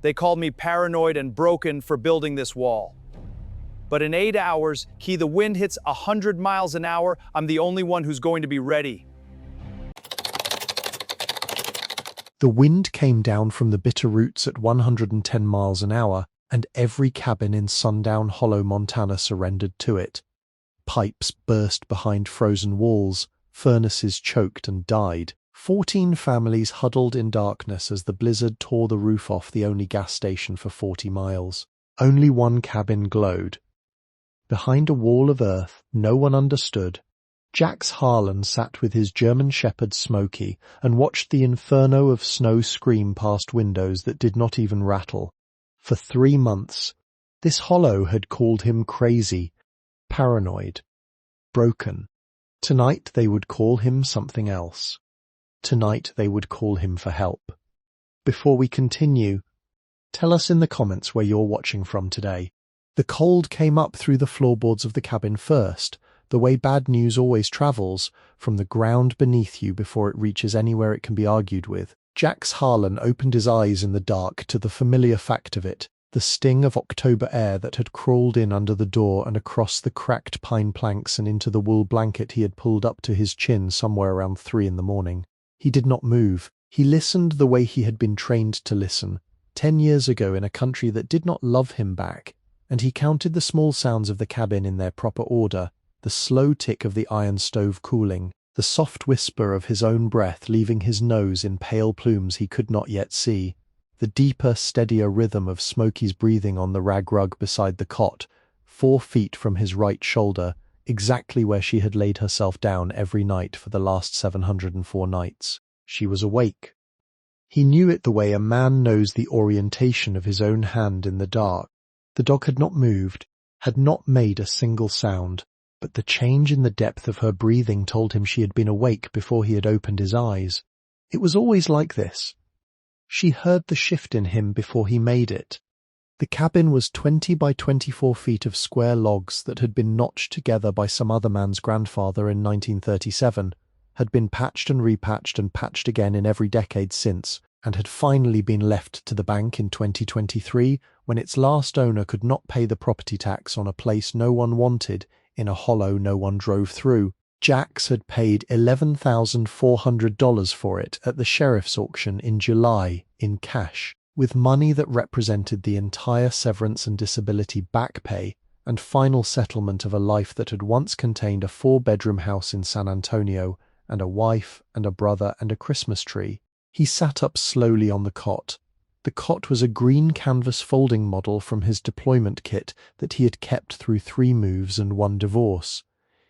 They called me paranoid and broken for building this wall. But in 8 hours, the wind hits 100 miles an hour, I'm the only one who's going to be ready. The wind came down from the Bitterroots at 110 miles an hour, and every cabin in Sundown Hollow, Montana surrendered to it. Pipes burst behind frozen walls, furnaces choked and died. 14 families huddled in darkness as the blizzard tore the roof off the only gas station for 40 miles. Only one cabin glowed. Behind a wall of earth no one understood, Jax Harlan sat with his German Shepherd Smoky and watched the inferno of snow scream past windows that did not even rattle. For 3 months, this hollow had called him crazy, paranoid, broken. Tonight they would call him something else. Tonight they would call him for help. Before we continue, tell us in the comments where you're watching from today. The cold came up through the floorboards of the cabin first, the way bad news always travels, from the ground beneath you before it reaches anywhere it can be argued with. Jax Harlan opened his eyes in the dark to the familiar fact of it, the sting of October air that had crawled in under the door and across the cracked pine planks and into the wool blanket he had pulled up to his chin somewhere around 3 in the morning. He did not move. He listened the way he had been trained to listen, 10 years ago in a country that did not love him back, and he counted the small sounds of the cabin in their proper order, the slow tick of the iron stove cooling, the soft whisper of his own breath leaving his nose in pale plumes he could not yet see, the deeper, steadier rhythm of Smoky's breathing on the rag rug beside the cot, 4 feet from his right shoulder, exactly where she had laid herself down every night for the last 704 nights. She was awake. He knew it the way a man knows the orientation of his own hand in the dark. The dog had not moved, had not made a single sound, but the change in the depth of her breathing told him she had been awake before he had opened his eyes. It was always like this. She heard the shift in him before he made it. The cabin was 20 by 24 feet of square logs that had been notched together by some other man's grandfather in 1937, had been patched and repatched and patched again in every decade since, and had finally been left to the bank in 2023 when its last owner could not pay the property tax on a place no one wanted in a hollow no one drove through. Jax had paid $11,400 for it at the sheriff's auction in July in cash, with money that represented the entire severance and disability back pay and final settlement of a life that had once contained a 4-bedroom house in San Antonio and a wife and a brother and a Christmas tree. He sat up slowly on the cot. The cot was a green canvas folding model from his deployment kit that he had kept through 3 moves and 1 divorce.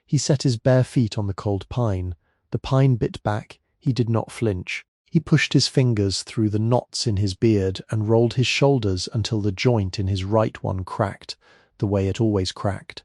He set his bare feet on the cold pine. The pine bit back. He did not flinch. He pushed his fingers through the knots in his beard and rolled his shoulders until the joint in his right one cracked, the way it always cracked.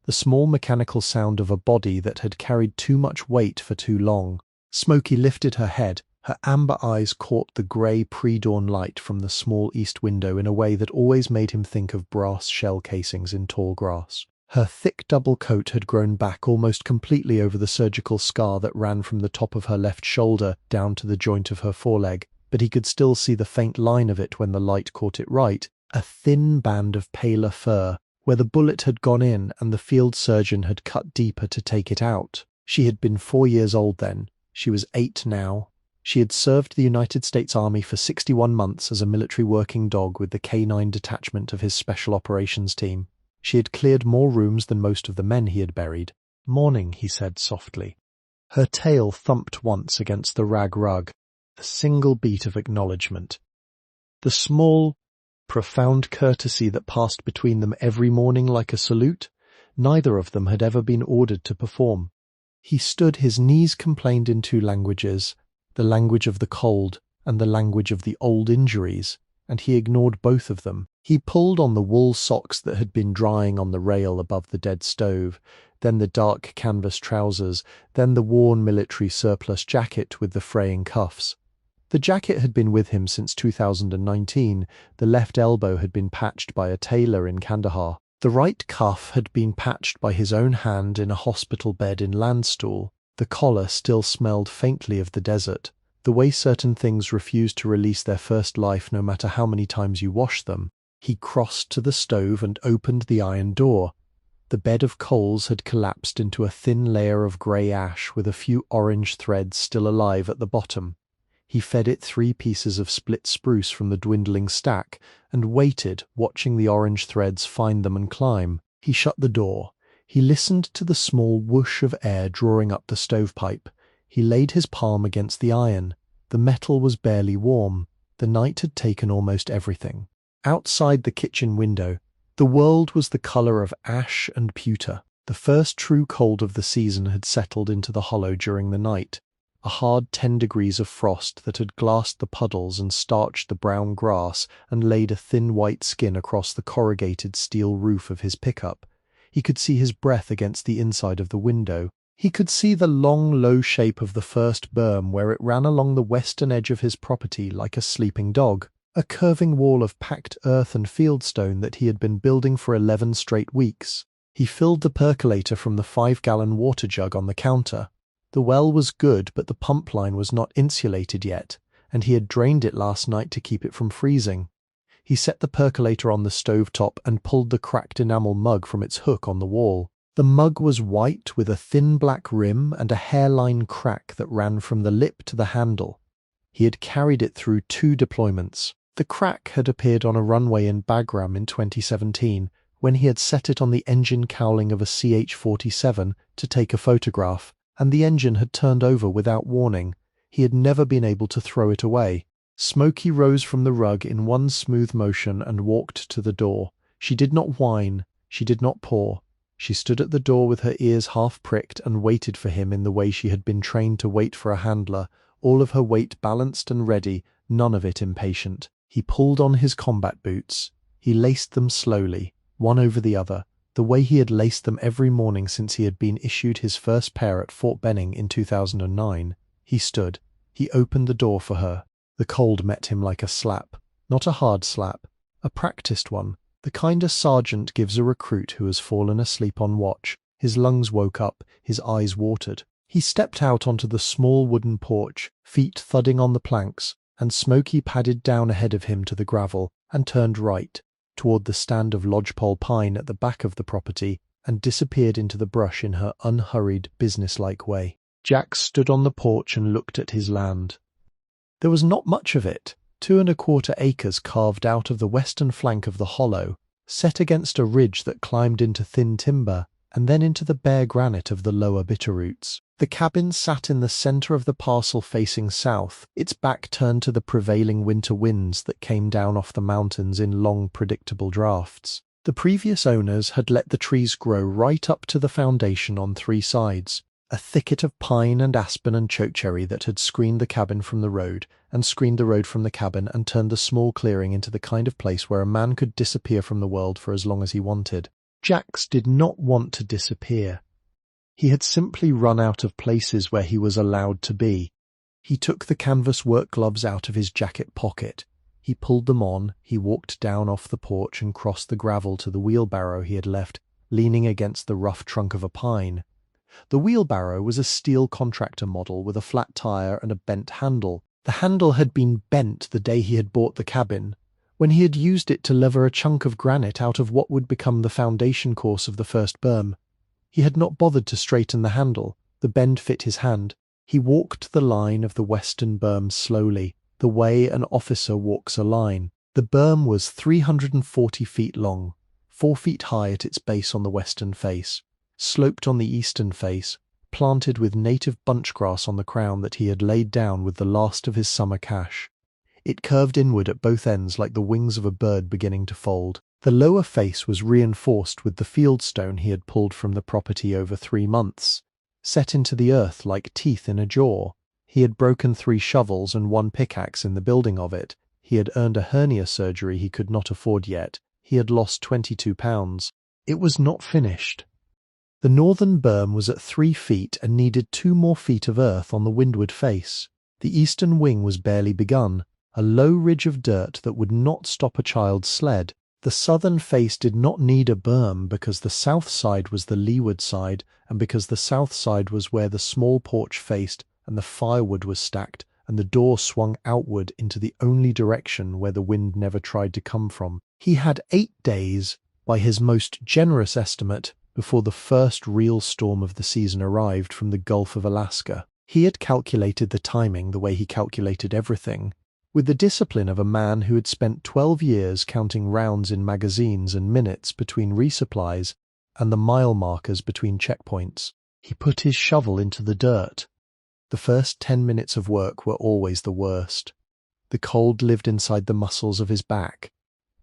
The small mechanical sound of a body that had carried too much weight for too long. Smoky lifted her head. Her amber eyes caught the grey pre-dawn light from the small east window in a way that always made him think of brass shell casings in tall grass. Her thick double coat had grown back almost completely over the surgical scar that ran from the top of her left shoulder down to the joint of her foreleg, but he could still see the faint line of it when the light caught it right, a thin band of paler fur, where the bullet had gone in and the field surgeon had cut deeper to take it out. She had been 4 years old then. She was 8 now. She had served the United States Army for 61 months as a military working dog with the K-9 detachment of his Special Operations Team. She had cleared more rooms than most of the men he had buried. "Morning," he said softly. Her tail thumped once against the rag rug, a single beat of acknowledgement. The small, profound courtesy that passed between them every morning like a salute, neither of them had ever been ordered to perform. He stood, his knees complained in 2 languages, the language of the cold and the language of the old injuries, and he ignored both of them. He pulled on the wool socks that had been drying on the rail above the dead stove, then the dark canvas trousers, then the worn military surplus jacket with the fraying cuffs. The jacket had been with him since 2019. The left elbow had been patched by a tailor in Kandahar. The right cuff had been patched by his own hand in a hospital bed in Landstuhl. The collar still smelled faintly of the desert. the way certain things refuse to release their first life no matter how many times you wash them. He crossed to the stove and opened the iron door. The bed of coals had collapsed into a thin layer of grey ash with a few orange threads still alive at the bottom. He fed it 3 pieces of split spruce from the dwindling stack and waited, watching the orange threads find them and climb. He shut the door. He listened to the small whoosh of air drawing up the stovepipe. He laid his palm against the iron. The metal was barely warm. The night had taken almost everything. Outside the kitchen window, the world was the colour of ash and pewter. The first true cold of the season had settled into the hollow during the night. A hard 10 degrees of frost that had glassed the puddles and starched the brown grass and laid a thin white skin across the corrugated steel roof of his pickup. He could see his breath against the inside of the window. He could see the long, low shape of the first berm where it ran along the western edge of his property like a sleeping dog, a curving wall of packed earth and fieldstone that he had been building for 11 straight weeks. He filled the percolator from the 5-gallon water jug on the counter. The well was good, but the pump line was not insulated yet, and he had drained it last night to keep it from freezing. He set the percolator on the stove top and pulled the cracked enamel mug from its hook on the wall. The mug was white with a thin black rim and a hairline crack that ran from the lip to the handle. He had carried it through 2 deployments. The crack had appeared on a runway in Bagram in 2017 when he had set it on the engine cowling of a CH-47 to take a photograph, and the engine had turned over without warning. He had never been able to throw it away. Smoky rose from the rug in one smooth motion and walked to the door. She did not whine. She did not paw. She stood at the door with her ears half pricked and waited for him in the way she had been trained to wait for a handler, all of her weight balanced and ready, none of it impatient. He pulled on his combat boots. He laced them slowly, one over the other, the way he had laced them every morning since he had been issued his first pair at Fort Benning in 2009. He stood. He opened the door for her. The cold met him like a slap. Not a hard slap. A practiced one. The kind a sergeant gives a recruit who has fallen asleep on watch. His lungs woke up. His eyes watered. He stepped out onto the small wooden porch, feet thudding on the planks, and Smoky padded down ahead of him to the gravel and turned right, toward the stand of lodgepole pine at the back of the property, and disappeared into the brush in her unhurried, businesslike way. Jax stood on the porch and looked at his land. There was not much of it, 2¼ acres carved out of the western flank of the hollow, set against a ridge that climbed into thin timber, and then into the bare granite of the lower Bitterroots. The cabin sat in the centre of the parcel facing south, its back turned to the prevailing winter winds that came down off the mountains in long, predictable drafts. The previous owners had let the trees grow right up to the foundation on 3 sides, a thicket of pine and aspen and chokecherry that had screened the cabin from the road, and screened the road from the cabin, and turned the small clearing into the kind of place where a man could disappear from the world for as long as he wanted. Jax did not want to disappear. He had simply run out of places where he was allowed to be. He took the canvas work gloves out of his jacket pocket. He pulled them on, he walked down off the porch and crossed the gravel to the wheelbarrow he had left, leaning against the rough trunk of a pine. The wheelbarrow was a steel contractor model with a flat tire and a bent handle. The handle had been bent the day he had bought the cabin, when he had used it to lever a chunk of granite out of what would become the foundation course of the first berm. He had not bothered to straighten the handle. The bend fit his hand. He walked the line of the western berm slowly, the way an officer walks a line. The berm was 340 feet long, 4 feet high at its base on the western face, sloped on the eastern face, planted with native bunchgrass on the crown that he had laid down with the last of his summer cash. It curved inward at both ends like the wings of a bird beginning to fold. The lower face was reinforced with the fieldstone he had pulled from the property over 3 months, set into the earth like teeth in a jaw. He had broken 3 shovels and 1 pickaxe in the building of it. He had earned a hernia surgery he could not afford yet. He had lost 22 pounds. It was not finished. The northern berm was at 3 feet and needed 2 more feet of earth on the windward face. The eastern wing was barely begun, a low ridge of dirt that would not stop a child's sled. The southern face did not need a berm because the south side was the leeward side, and because the south side was where the small porch faced and the firewood was stacked and the door swung outward into the only direction where the wind never tried to come from. He had 8 days, by his most generous estimate, before the first real storm of the season arrived from the Gulf of Alaska. He had calculated the timing the way he calculated everything, with the discipline of a man who had spent 12 years counting rounds in magazines and minutes between resupplies and the mile markers between checkpoints. He put his shovel into the dirt. The first 10 minutes of work were always the worst. The cold lived inside the muscles of his back.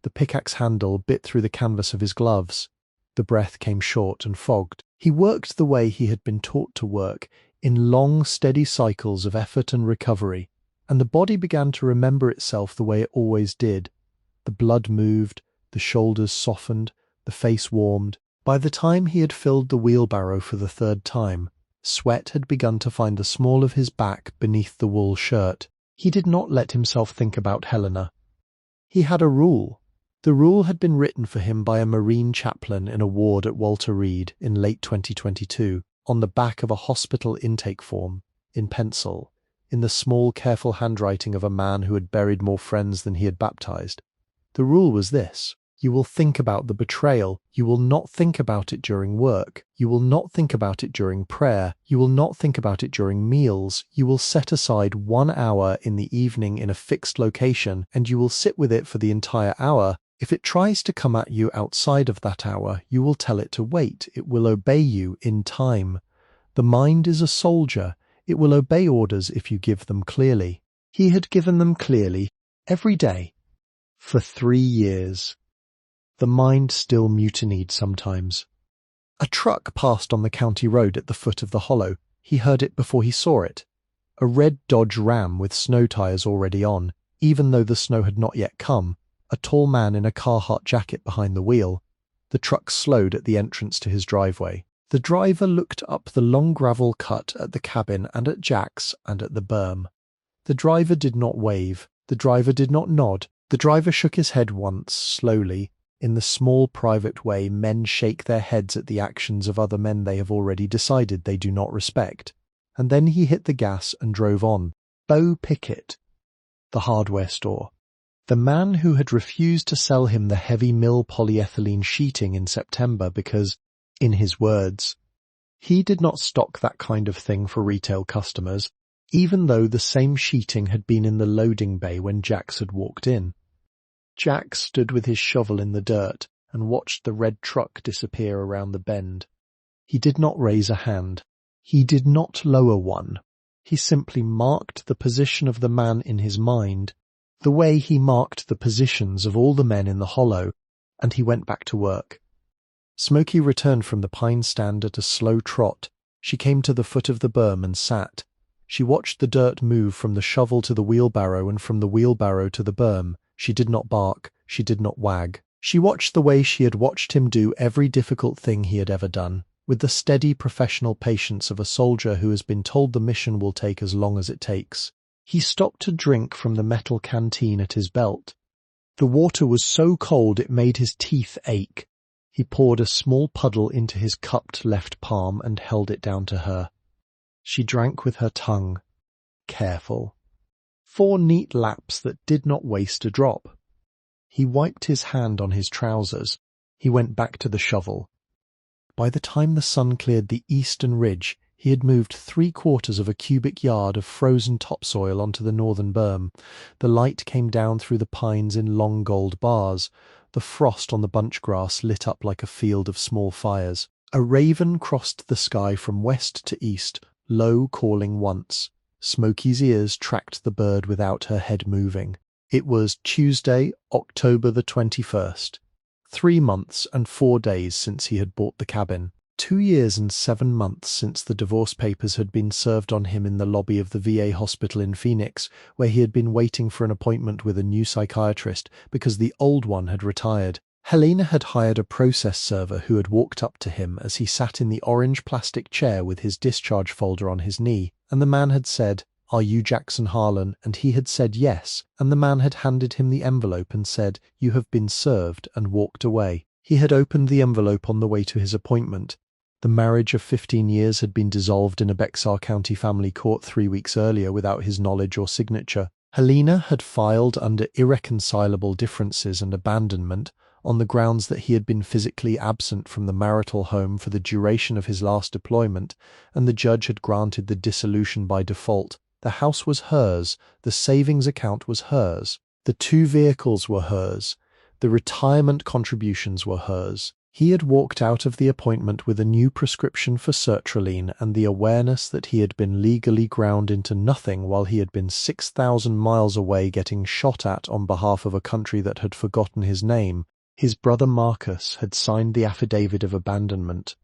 The pickaxe handle bit through the canvas of his gloves. The breath came short and fogged. He worked the way he had been taught to work, in long, steady cycles of effort and recovery, and the body began to remember itself the way it always did. The blood moved, the shoulders softened, the face warmed. By the time he had filled the wheelbarrow for the 3rd time, sweat had begun to find the small of his back beneath the wool shirt. He did not let himself think about Helena. He had a rule. The rule had been written for him by a Marine chaplain in a ward at Walter Reed in late 2022, on the back of a hospital intake form, in pencil, in the small, careful handwriting of a man who had buried more friends than he had baptized. The rule was this: you will think about the betrayal. You will not think about it during work. You will not think about it during prayer. You will not think about it during meals. You will set aside 1 hour in the evening in a fixed location, and you will sit with it for the entire hour. If it tries to come at you outside of that hour, you will tell it to wait. It will obey you in time. The mind is a soldier. It will obey orders if you give them clearly. He had given them clearly, every day, for 3 years. The mind still mutinied sometimes. A truck passed on the county road at the foot of the hollow. He heard it before he saw it. A red Dodge Ram with snow tires already on, even though the snow had not yet come. A tall man in a Carhartt jacket behind the wheel. The truck slowed at the entrance to his driveway. The driver looked up the long gravel cut at the cabin and at Jax and at the berm. The driver did not wave. The driver did not nod. The driver shook his head once, slowly, in the small private way men shake their heads at the actions of other men they have already decided they do not respect. And then he hit the gas and drove on. Bo Pickett, the hardware store. The man who had refused to sell him the heavy mill polyethylene sheeting in September because, in his words, he did not stock that kind of thing for retail customers, even though the same sheeting had been in the loading bay when Jax had walked in. Jax stood with his shovel in the dirt and watched the red truck disappear around the bend. He did not raise a hand. He did not lower one. He simply marked the position of the man in his mind, the way he marked the positions of all the men in the hollow, and he went back to work. Smoky returned from the pine stand at a slow trot. She came to the foot of the berm and sat. She watched the dirt move from the shovel to the wheelbarrow and from the wheelbarrow to the berm. She did not bark. She did not wag. She watched the way she had watched him do every difficult thing he had ever done, with the steady professional patience of a soldier who has been told the mission will take as long as it takes. He stopped to drink from the metal canteen at his belt. The water was so cold it made his teeth ache. He poured a small puddle into his cupped left palm and held it down to her. She drank with her tongue. Careful. 4 neat laps that did not waste a drop. He wiped his hand on his trousers. He went back to the shovel. By the time the sun cleared the eastern ridge, he had moved 3/4 of a cubic yard of frozen topsoil onto the northern berm. The light came down through the pines in long gold bars. The frost on the bunch grass lit up like a field of small fires. A raven crossed the sky from west to east, low calling once. Smoky's ears tracked the bird without her head moving. It was Tuesday, October the 21st. 3 months and 4 days since he had bought the cabin. 2 years and 7 months since the divorce papers had been served on him in the lobby of the VA hospital in Phoenix, where he had been waiting for an appointment with a new psychiatrist because the old one had retired. Helena had hired a process server who had walked up to him as he sat in the orange plastic chair with his discharge folder on his knee, and the man had said, "Are you Jax Harlan?" and he had said yes, and the man had handed him the envelope and said, "You have been served," and walked away. He had opened the envelope on the way to his appointment. The marriage of 15 years had been dissolved in a Bexar County family court 3 weeks earlier without his knowledge or signature. Helena had filed under irreconcilable differences and abandonment on the grounds that he had been physically absent from the marital home for the duration of his last deployment, and the judge had granted the dissolution by default. The house was hers, the savings account was hers, the 2 vehicles were hers, the retirement contributions were hers. He had walked out of the appointment with a new prescription for sertraline and the awareness that he had been legally ground into nothing while he had been 6,000 miles away getting shot at on behalf of a country that had forgotten his name. His brother Marcus had signed the affidavit of abandonment.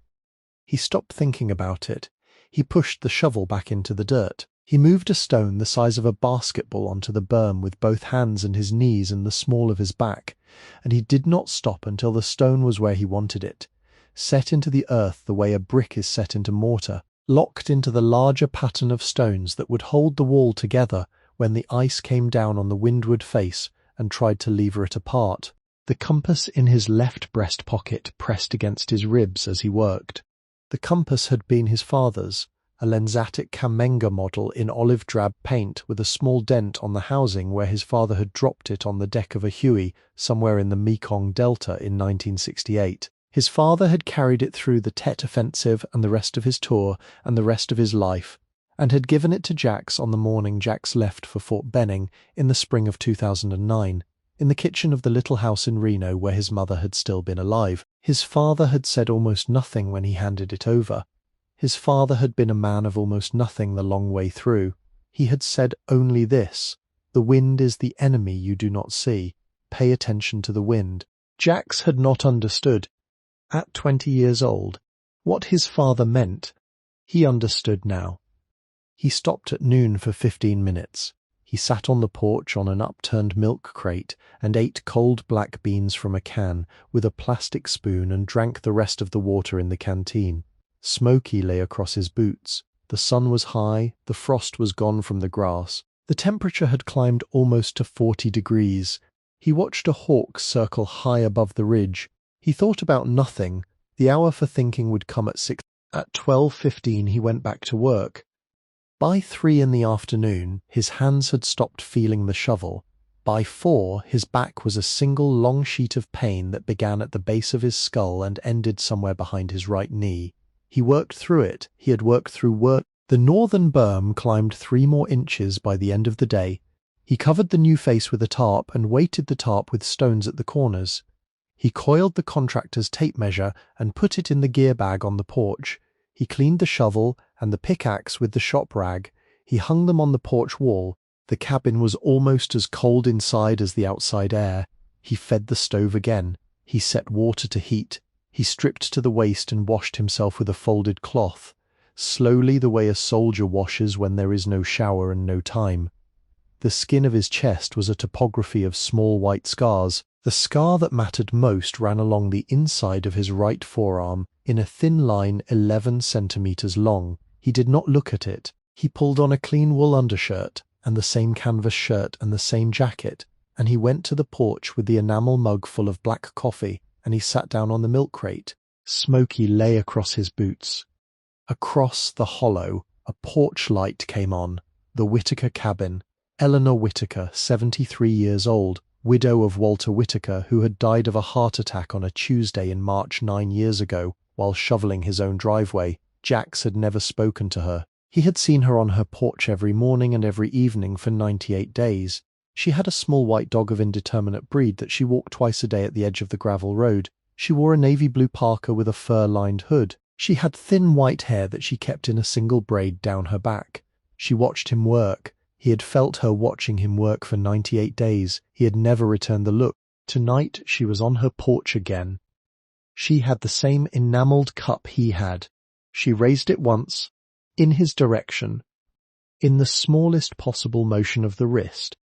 He stopped thinking about it. He pushed the shovel back into the dirt. He moved a stone the size of a basketball onto the berm with both hands and his knees and the small of his back, and he did not stop until the stone was where he wanted it, set into the earth the way a brick is set into mortar, locked into the larger pattern of stones that would hold the wall together when the ice came down on the windward face and tried to lever it apart. The compass in his left breast pocket pressed against his ribs as he worked. The compass had been his father's, a Lensatic Kamenga model in olive drab paint with a small dent on the housing where his father had dropped it on the deck of a Huey somewhere in the Mekong Delta in 1968. His father had carried it through the Tet Offensive and the rest of his tour and the rest of his life, and had given it to Jax on the morning Jax left for Fort Benning in the spring of 2009. In the kitchen of the little house in Reno where his mother had still been alive. His father had said almost nothing when he handed it over. His father had been a man of almost nothing the long way through. He had said only this: "The wind is the enemy you do not see. Pay attention to the wind." Jax had not understood, at 20 years old, what his father meant. He understood now. He stopped at noon for 15 minutes. He sat on the porch on an upturned milk crate and ate cold black beans from a can with a plastic spoon and drank the rest of the water in the canteen. Smoky lay across his boots. The sun was high, the frost was gone from the grass. The temperature had climbed almost to 40 degrees. He watched a hawk circle high above the ridge. He thought about nothing. The hour for thinking would come at 6. At 12:15 he went back to work. By 3 in the afternoon, his hands had stopped feeling the shovel. By 4, his back was a single long sheet of pain that began at the base of his skull and ended somewhere behind his right knee. He worked through it. He had worked through work. The northern berm climbed 3 more inches by the end of the day. He covered the new face with a tarp and weighted the tarp with stones at the corners. He coiled the contractor's tape measure and put it in the gear bag on the porch. He cleaned the shovel and the pickaxe with the shop rag. He hung them on the porch wall. The cabin was almost as cold inside as the outside air. He fed the stove again. He set water to heat. He stripped to the waist and washed himself with a folded cloth, slowly the way a soldier washes when there is no shower and no time. The skin of his chest was a topography of small white scars. The scar that mattered most ran along the inside of his right forearm in a thin line 11 centimeters long. He did not look at it. He pulled on a clean wool undershirt and the same canvas shirt and the same jacket, and he went to the porch with the enamel mug full of black coffee, and he sat down on the milk crate. Smoky lay across his boots. Across the hollow, a porch light came on. The Whitaker cabin. Eleanor Whitaker, 73 years old, widow of Walter Whitaker, who had died of a heart attack on a Tuesday in March 9 years ago while shoveling his own driveway. Jax had never spoken to her. He had seen her on her porch every morning and every evening for 98 days. She had a small white dog of indeterminate breed that she walked twice a day at the edge of the gravel road. She wore a navy blue parka with a fur-lined hood. She had thin white hair that she kept in a single braid down her back. She watched him work. He had felt her watching him work for 98 days. He had never returned the look. Tonight she was on her porch again. She had the same enameled cup he had. She raised it once, in his direction, in the smallest possible motion of the wrist,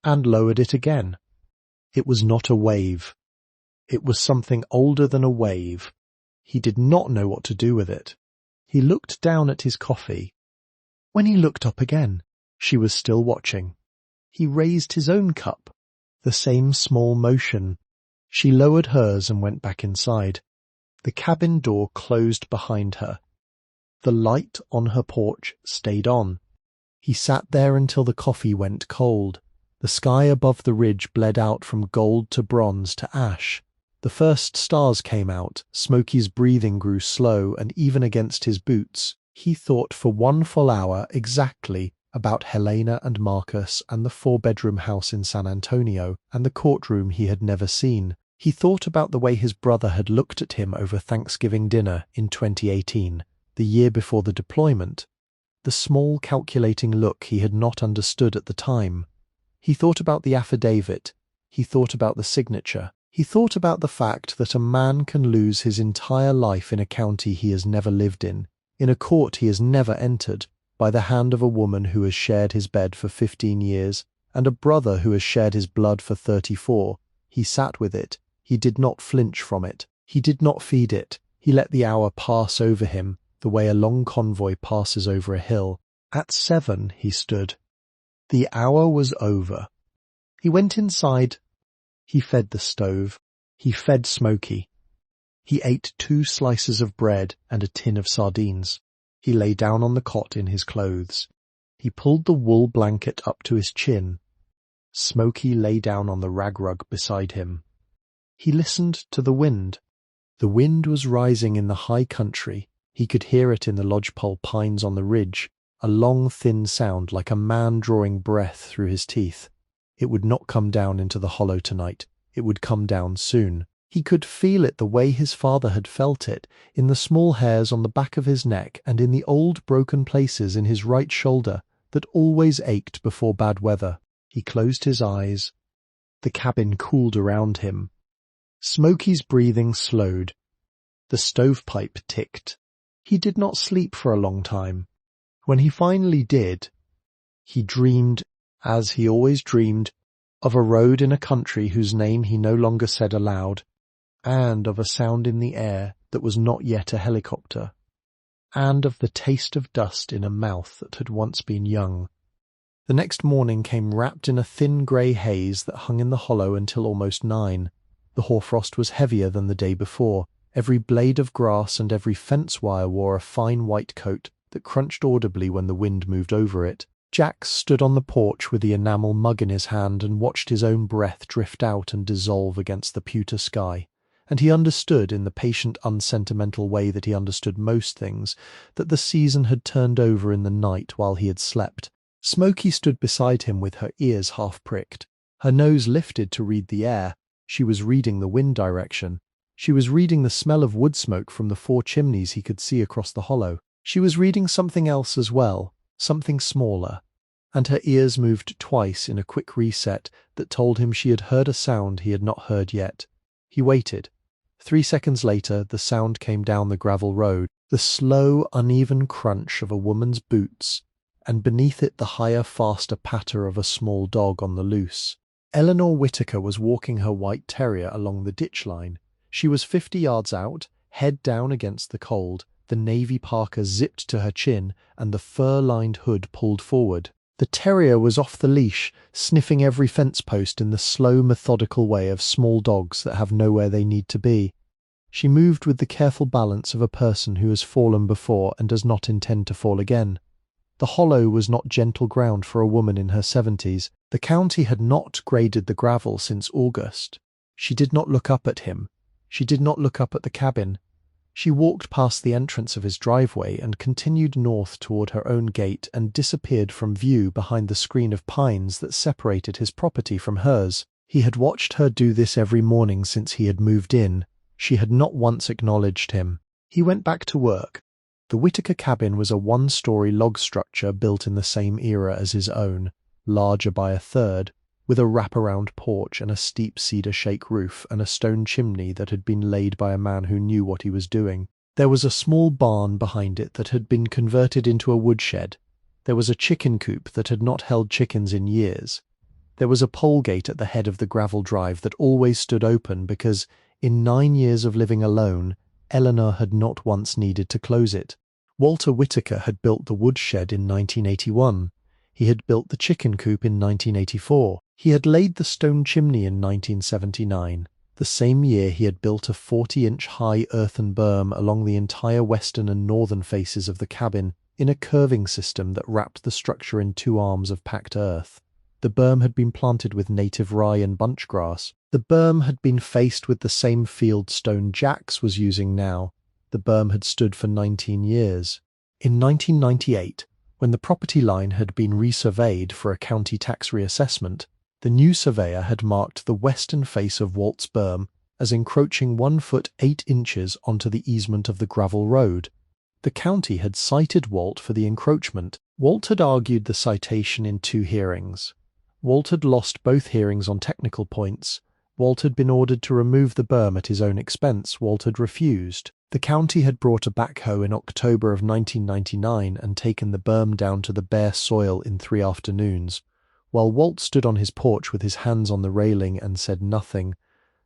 and lowered it again. It was not a wave. It was something older than a wave. He did not know what to do with it. He looked down at his coffee. When he looked up again, she was still watching. He raised his own cup. The same small motion. She lowered hers and went back inside. The cabin door closed behind her. The light on her porch stayed on. He sat there until the coffee went cold. The sky above the ridge bled out from gold to bronze to ash. The first stars came out, Smoky's breathing grew slow, and even against his boots, he thought for 1 full hour exactly about Helena and Marcus and the 4-bedroom house in San Antonio and the courtroom he had never seen. He thought about the way his brother had looked at him over Thanksgiving dinner in 2018, the year before the deployment, the small calculating look he had not understood at the time. He thought about the affidavit. He thought about the signature. He thought about the fact that a man can lose his entire life in a county he has never lived in a court he has never entered, by the hand of a woman who has shared his bed for 15 years, and a brother who has shared his blood for 34. He sat with it. He did not flinch from it. He did not feed it. He let the hour pass over him, the way a long convoy passes over a hill. At 7 he stood. The hour was over. He went inside. He fed the stove. He fed Smoky. He ate 2 slices of bread and a tin of sardines. He lay down on the cot in his clothes. He pulled the wool blanket up to his chin. Smoky lay down on the rag rug beside him. He listened to the wind. The wind was rising in the high country. He could hear it in the lodgepole pines on the ridge, a long thin sound like a man drawing breath through his teeth. It would not come down into the hollow tonight. It would come down soon. He could feel it the way his father had felt it, in the small hairs on the back of his neck and in the old broken places in his right shoulder that always ached before bad weather. He closed his eyes. The cabin cooled around him. Smoky's breathing slowed. The stovepipe ticked. He did not sleep for a long time. When he finally did, he dreamed, as he always dreamed, of a road in a country whose name he no longer said aloud, and of a sound in the air that was not yet a helicopter, and of the taste of dust in a mouth that had once been young. The next morning came wrapped in a thin grey haze that hung in the hollow until almost 9. The hoarfrost was heavier than the day before. Every blade of grass and every fence wire wore a fine white coat that crunched audibly when the wind moved over it. Jax stood on the porch with the enamel mug in his hand and watched his own breath drift out and dissolve against the pewter sky. And he understood, in the patient, unsentimental way that he understood most things, that the season had turned over in the night while he had slept. Smoky stood beside him with her ears half pricked. Her nose lifted to read the air. She was reading the wind direction. She was reading the smell of wood smoke from the 4 chimneys he could see across the hollow. She was reading something else as well, something smaller. And her ears moved twice in a quick reset that told him she had heard a sound he had not heard yet. He waited. 3 seconds later, the sound came down the gravel road, the slow, uneven crunch of a woman's boots, and beneath it the higher, faster patter of a small dog on the loose. Eleanor Whitaker was walking her white terrier along the ditch line. She was 50 yards out, head down against the cold, the navy parka zipped to her chin and the fur-lined hood pulled forward. The terrier was off the leash, sniffing every fence post in the slow, methodical way of small dogs that have nowhere they need to be. She moved with the careful balance of a person who has fallen before and does not intend to fall again. The hollow was not gentle ground for a woman in her 70s. The county had not graded the gravel since August. She did not look up at him. She did not look up at the cabin. She walked past the entrance of his driveway and continued north toward her own gate and disappeared from view behind the screen of pines that separated his property from hers. He had watched her do this every morning since he had moved in. She had not once acknowledged him. He went back to work. The Whitaker cabin was a 1-story log structure built in the same era as his own, larger by a third, with a wraparound porch and a steep cedar shake roof and a stone chimney that had been laid by a man who knew what he was doing. There was a small barn behind it that had been converted into a woodshed. There was a chicken coop that had not held chickens in years. There was a pole gate at the head of the gravel drive that always stood open because, in 9 years of living alone, Eleanor had not once needed to close it. Walter Whitaker had built the woodshed in 1981. He had built the chicken coop in 1984. He had laid the stone chimney in 1979. The same year he had built a 40-inch high earthen berm along the entire western and northern faces of the cabin in a curving system that wrapped the structure in 2 arms of packed earth. The berm had been planted with native rye and bunchgrass. The berm had been faced with the same field stone Jax was using now. The berm had stood for 19 years. In 1998, when the property line had been resurveyed for a county tax reassessment, the new surveyor had marked the western face of Walt's berm as encroaching 1 foot 8 inches onto the easement of the gravel road. The county had cited Walt for the encroachment. Walt had argued the citation in 2 hearings. Walt had lost both hearings on technical points. Walt had been ordered to remove the berm at his own expense. Walt had refused. The county had brought a backhoe in October of 1999 and taken the berm down to the bare soil in 3 afternoons. While Walt stood on his porch with his hands on the railing and said nothing,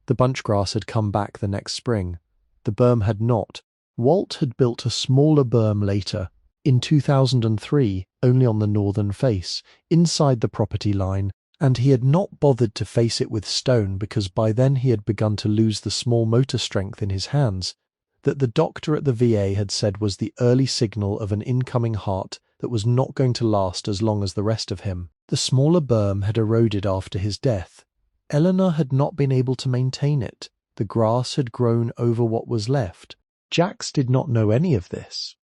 the bunchgrass had come back the next spring. The berm had not. Walt had built a smaller berm later, in 2003, only on the northern face, inside the property line, and he had not bothered to face it with stone because by then he had begun to lose the small motor strength in his hands that the doctor at the VA had said was the early signal of an incoming heart that was not going to last as long as the rest of him. The smaller berm had eroded after his death. Eleanor had not been able to maintain it. The grass had grown over what was left. Jax did not know any of this.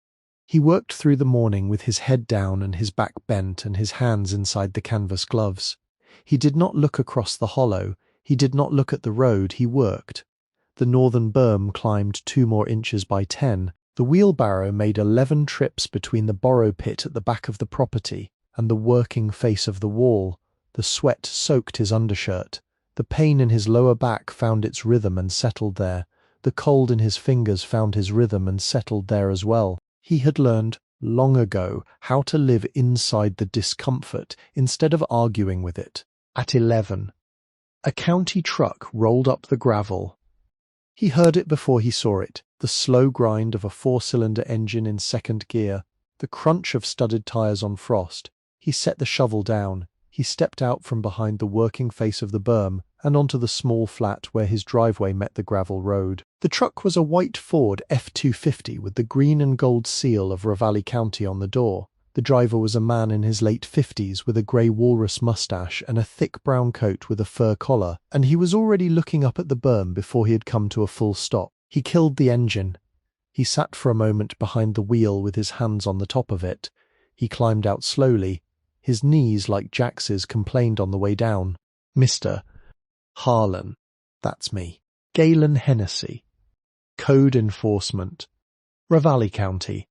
He worked through the morning with his head down and his back bent and his hands inside the canvas gloves. He did not look across the hollow. He did not look at the road. He worked. The northern berm climbed 2 more inches by 10. The wheelbarrow made 11 trips between the borrow pit at the back of the property and the working face of the wall. The sweat soaked his undershirt. The pain in his lower back found its rhythm and settled there. The cold in his fingers found his rhythm and settled there as well. He had learned long ago how to live inside the discomfort instead of arguing with it. At 11, a county truck rolled up the gravel. He heard it before he saw it, the slow grind of a 4-cylinder engine in 2nd gear, the crunch of studded tires on frost. He set the shovel down. He stepped out from behind the working face of the berm and onto the small flat where his driveway met the gravel road. The truck was a white Ford F-250 with the green and gold seal of Ravalli County on the door. The driver was a man in his late 50s with a grey walrus mustache and a thick brown coat with a fur collar, and he was already looking up at the berm before he had come to a full stop. He killed the engine. He sat for a moment behind the wheel with his hands on the top of it. He climbed out slowly. His knees, like Jax's, complained on the way down. Mr. Harlan. That's me. Galen Hennessy. Code Enforcement. Ravalli County.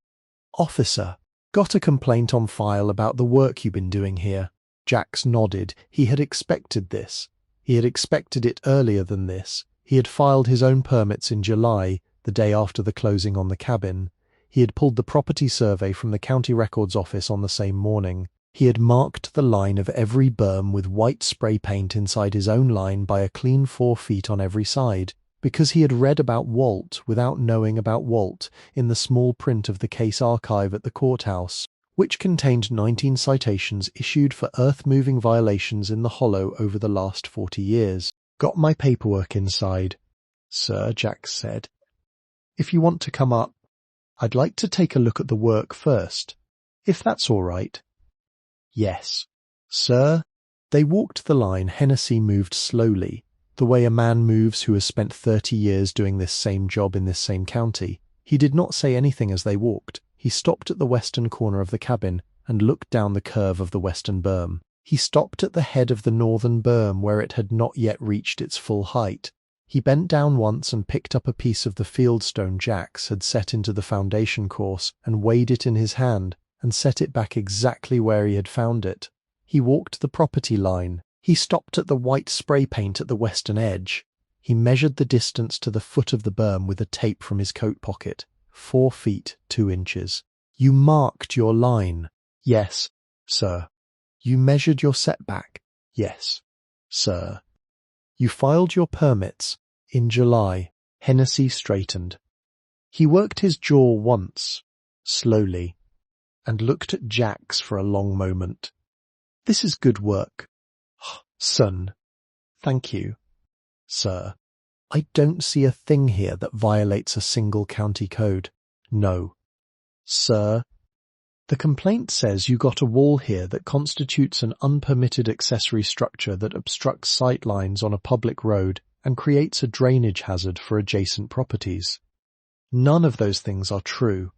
Officer. Got a complaint on file about the work you've been doing here. Jax nodded. He had expected this. He had expected it earlier than this. He had filed his own permits in July, the day after the closing on the cabin. He had pulled the property survey from the county records office on the same morning. He had marked the line of every berm with white spray paint inside his own line by a clean 4 feet on every side, because he had read about Walt without knowing about Walt in the small print of the case archive at the courthouse, which contained 19 citations issued for earth-moving violations in the hollow over the last 40 years. Got my paperwork inside, sir, Jax said. If you want to come up, I'd like to take a look at the work first, if that's all right. Yes, sir. They walked the line. Hennessy moved slowly, the way a man moves who has spent 30 years doing this same job in this same county. He did not say anything as they walked. He stopped at the western corner of the cabin and looked down the curve of the western berm. He stopped at the head of the northern berm where it had not yet reached its full height. He bent down once and picked up a piece of the fieldstone Jax had set into the foundation course and weighed it in his hand and set it back exactly where he had found it. He walked the property line. He stopped at the white spray paint at the western edge. He measured the distance to the foot of the berm with a tape from his coat pocket. 4 feet 2 inches. You marked your line. Yes, sir. You measured your setback. Yes, sir. You filed your permits in July. Hennessy straightened. He worked his jaw once, slowly, and looked at Jax for a long moment. This is good work, son. Thank you, sir. I don't see a thing here that violates a single county code. No. Sir, the complaint says you got a wall here that constitutes an unpermitted accessory structure that obstructs sight lines on a public road and creates a drainage hazard for adjacent properties. None of those things are true.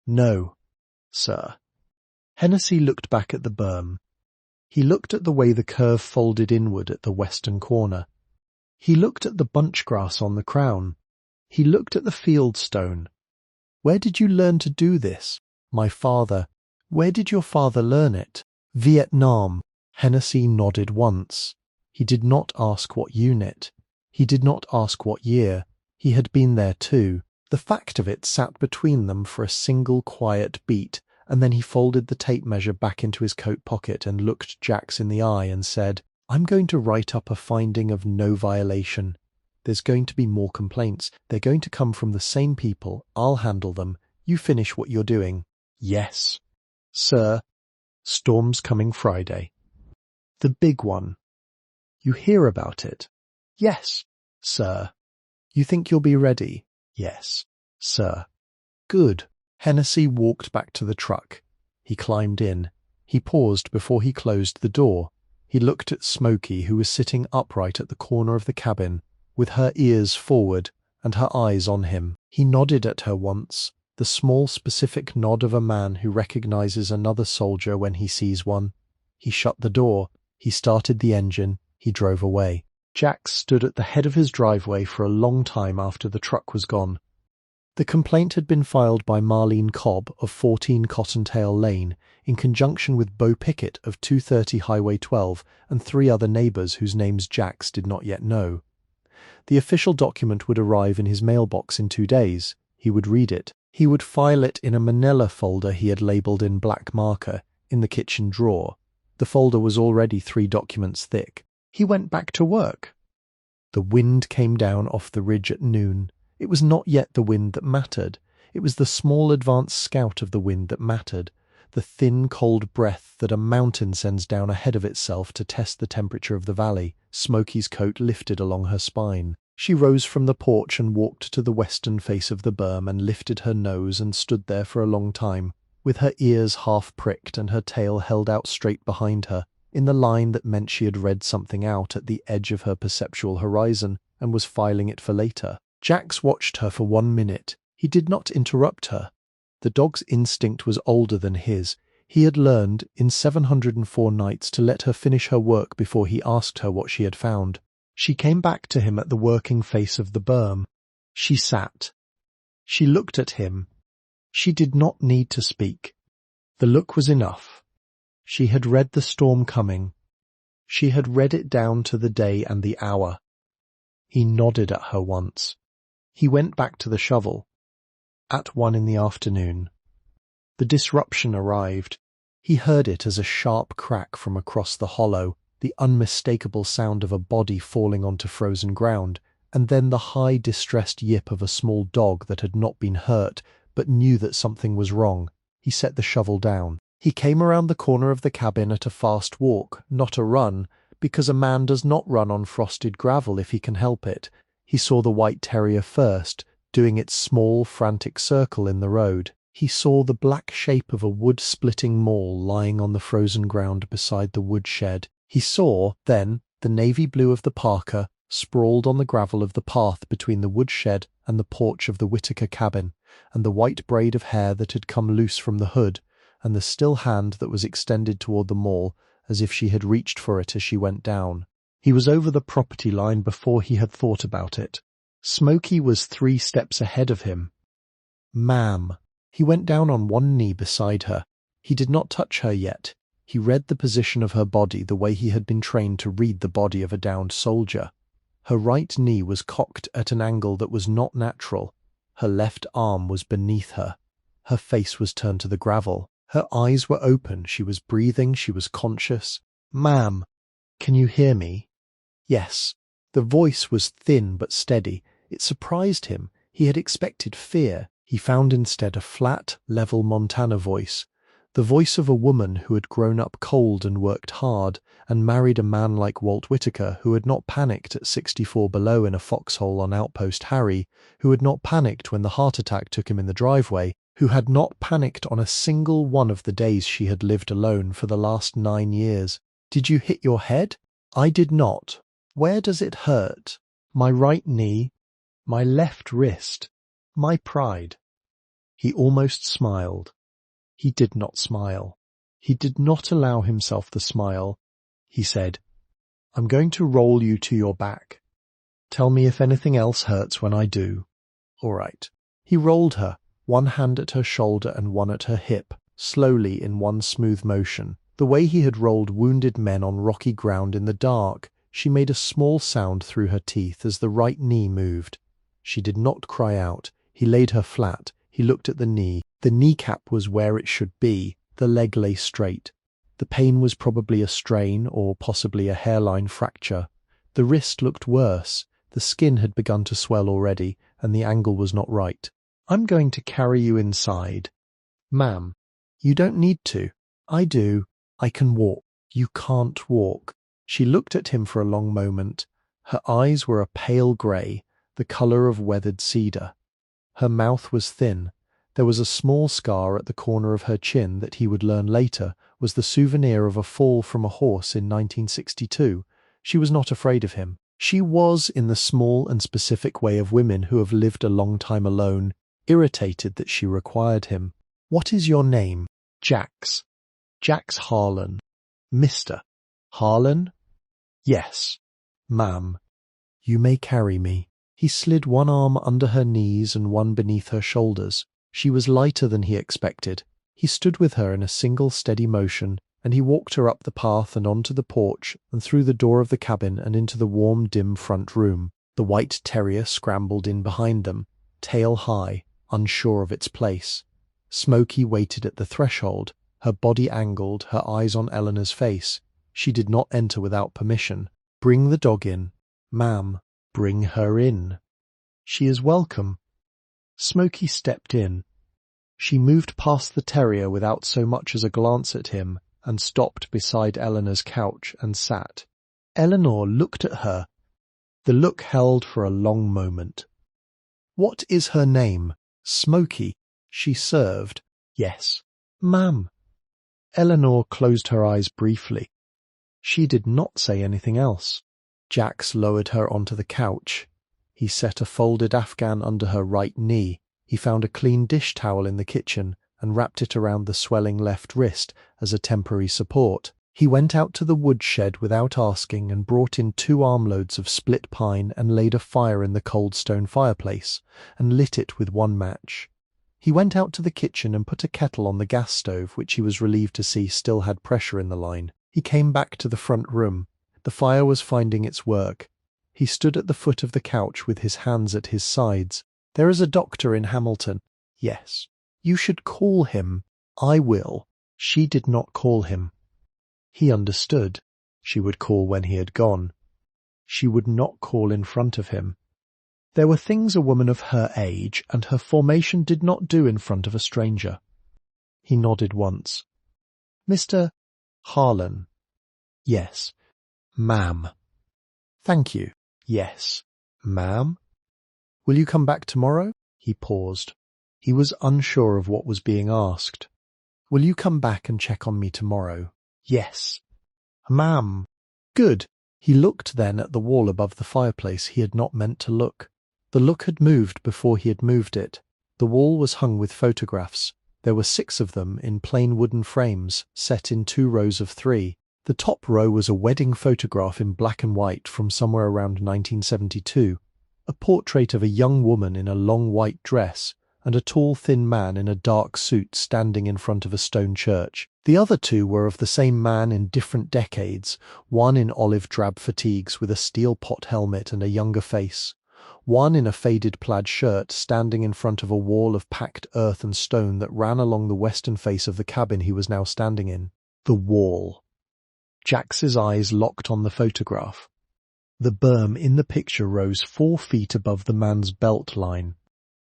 No, sir. Hennessy looked back at the berm. He looked at the way the curve folded inward at the western corner. He looked at the bunch grass on the crown. He looked at the field stone. Where did you learn to do this? My father. Where did your father learn it? Vietnam. Hennessy nodded once. He did not ask what unit. He did not ask what year. He had been there too. The fact of it sat between them for a single quiet beat, and then he folded the tape measure back into his coat pocket and looked Jax in the eye and said, I'm going to write up a finding of no violation. There's going to be more complaints. They're going to come from the same people. I'll handle them. You finish what you're doing. Yes. Sir, storm's coming Friday. The big one. You hear about it? Yes, sir. You think you'll be ready? Yes, sir. Good. Hennessy walked back to the truck. He climbed in. He paused before he closed the door. He looked at Smoky, who was sitting upright at the corner of the cabin, with her ears forward and her eyes on him. He nodded at her once, the small specific nod of a man who recognizes another soldier when he sees one. He shut the door. He started the engine. He drove away. Jax stood at the head of his driveway for a long time after the truck was gone. The complaint had been filed by Marlene Cobb of 14 Cottontail Lane in conjunction with Bo Pickett of 230 Highway 12 and 3 other neighbours whose names Jax did not yet know. The official document would arrive in his mailbox in 2 days. He would read it. He would file it in a manila folder he had labelled in black marker in the kitchen drawer. The folder was already 3 documents thick. He went back to work. The wind came down off the ridge at noon. It was not yet the wind that mattered. It was the small advance scout of the wind that mattered, the thin, cold breath that a mountain sends down ahead of itself to test the temperature of the valley. Smoky's coat lifted along her spine. She rose from the porch and walked to the western face of the berm and lifted her nose and stood there for a long time, with her ears half pricked and her tail held out straight behind her, in the line that meant she had read something out at the edge of her perceptual horizon and was filing it for later. Jax watched her for 1 minute. He did not interrupt her. The dog's instinct was older than his. He had learned, in 704 nights, to let her finish her work before he asked her what she had found. She came back to him at the working face of the berm. She sat. She looked at him. She did not need to speak. The look was enough. She had read the storm coming. She had read it down to the day and the hour. He nodded at her once. He went back to the shovel. At 1 in the afternoon. The disruption arrived. He heard it as a sharp crack from across the hollow, the unmistakable sound of a body falling onto frozen ground, and then the high, distressed yip of a small dog that had not been hurt, but knew that something was wrong. He set the shovel down. He came around the corner of the cabin at a fast walk, not a run, because a man does not run on frosted gravel if he can help it. He saw the white terrier first, doing its small, frantic circle in the road. He saw the black shape of a wood-splitting maul lying on the frozen ground beside the woodshed. He saw, then, the navy blue of the Parker sprawled on the gravel of the path between the woodshed and the porch of the Whitaker cabin, and the white braid of hair that had come loose from the hood, and the still hand that was extended toward the maul, as if she had reached for it as she went down. He was over the property line before he had thought about it. Smoky was 3 steps ahead of him. Ma'am. He went down on 1 knee beside her. He did not touch her yet. He read the position of her body the way he had been trained to read the body of a downed soldier. Her right knee was cocked at an angle that was not natural. Her left arm was beneath her. Her face was turned to the gravel. Her eyes were open. She was breathing. She was conscious. Ma'am, can you hear me? Yes. The voice was thin but steady. It surprised him. He had expected fear. He found instead a flat, level Montana voice. the voice of a woman who had grown up cold and worked hard, and married a man like Walt Whitaker, who had not panicked at 64 below in a foxhole on Outpost Harry, who had not panicked when the heart attack took him in the driveway, who had not panicked on a single one of the days she had lived alone for the last 9 years. "Did you hit your head?" "I did not." "Where does it hurt?" "My right knee, my left wrist, my pride." He almost smiled. He did not smile. He did not allow himself the smile. He said, "I'm going to roll you to your back. Tell me if anything else hurts when I do." "All right." He rolled her, one hand at her shoulder and one at her hip, slowly in one smooth motion. The way he had rolled wounded men on rocky ground in the dark. She made a small sound through her teeth as the right knee moved. She did not cry out. He laid her flat. He looked at the knee. The kneecap was where it should be. The leg lay straight. The pain was probably a strain or possibly a hairline fracture. The wrist looked worse. The skin had begun to swell already, and the angle was not right. "I'm going to carry you inside." "Ma'am, you don't need to." "I do. I can walk." "You can't walk." She looked at him for a long moment. Her eyes were a pale grey, the colour of weathered cedar. Her mouth was thin. There was a small scar at the corner of her chin that he would learn later was the souvenir of a fall from a horse in 1962. She was not afraid of him. She was, in the small and specific way of women who have lived a long time alone, irritated that she required him. "What is your name?" "Jax. Jax Harlan." "Mr. Harlan?" "Yes." "Ma'am, you may carry me." He slid one arm under her knees and one beneath her shoulders. She was lighter than he expected. He stood with her in a single steady motion, and he walked her up the path and onto the porch and through the door of the cabin and into the warm, dim front room. The white terrier scrambled in behind them, tail high, unsure of its place. Smoky waited at the threshold, her body angled, her eyes on Eleanor's face. She did not enter without permission. "Bring the dog in." "Ma'am, bring her in." "She is welcome." Smoky stepped in. She moved past the terrier without so much as a glance at him and stopped beside Eleanor's couch and sat. Eleanor looked at her. The look held for a long moment. "What is her name?" "Smoky." She served. "Yes." "Ma'am." Eleanor closed her eyes briefly. She did not say anything else. Jax lowered her onto the couch. He set a folded Afghan under her right knee. He found a clean dish towel in the kitchen and wrapped it around the swelling left wrist as a temporary support. He went out to the woodshed without asking and brought in 2 armloads of split pine and laid a fire in the cold stone fireplace and lit it with 1 match. He went out to the kitchen and put a kettle on the gas stove, which he was relieved to see still had pressure in the line. He came back to the front room. The fire was finding its work. He stood at the foot of the couch with his hands at his sides. "There is a doctor in Hamilton." "Yes." "You should call him." "I will." She did not call him. He understood. She would call when he had gone. She would not call in front of him. There were things a woman of her age and her formation did not do in front of a stranger. He nodded once. "Mr. Harlan." "Yes." "Ma'am." "Thank you." "Yes." "Ma'am." "Will you come back tomorrow?" He paused. He was unsure of what was being asked. "Will you come back and check on me tomorrow?" "Yes." "Ma'am." "Good." He looked then at the wall above the fireplace. He had not meant to look. The look had moved before he had moved it. The wall was hung with photographs. There were 6 of them in plain wooden frames, set in 2 rows of 3. The top row was a wedding photograph in black and white from somewhere around 1972, a portrait of a young woman in a long white dress, and a tall thin man in a dark suit standing in front of a stone church. The other 2 were of the same man in different decades, one in olive drab fatigues with a steel pot helmet and a younger face, one in a faded plaid shirt standing in front of a wall of packed earth and stone that ran along the western face of the cabin he was now standing in. The wall. Jax's eyes locked on the photograph. The berm in the picture rose 4 feet above the man's belt line.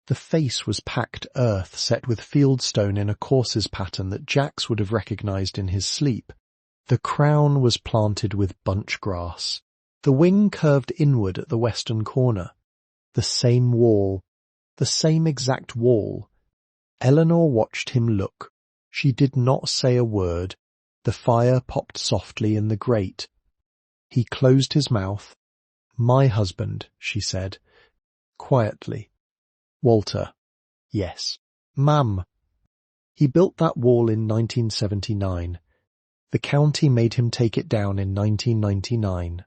The face was packed earth set with fieldstone in a courses pattern that Jax would have recognized in his sleep. The crown was planted with bunch grass. The wing curved inward at the western corner. The same wall. The same exact wall. Eleanor watched him look. She did not say a word. The fire popped softly in the grate. He closed his mouth. "My husband," she said, quietly. "Walter." "Yes." "Ma'am." He built that wall in 1979. The county made him take it down in 1999.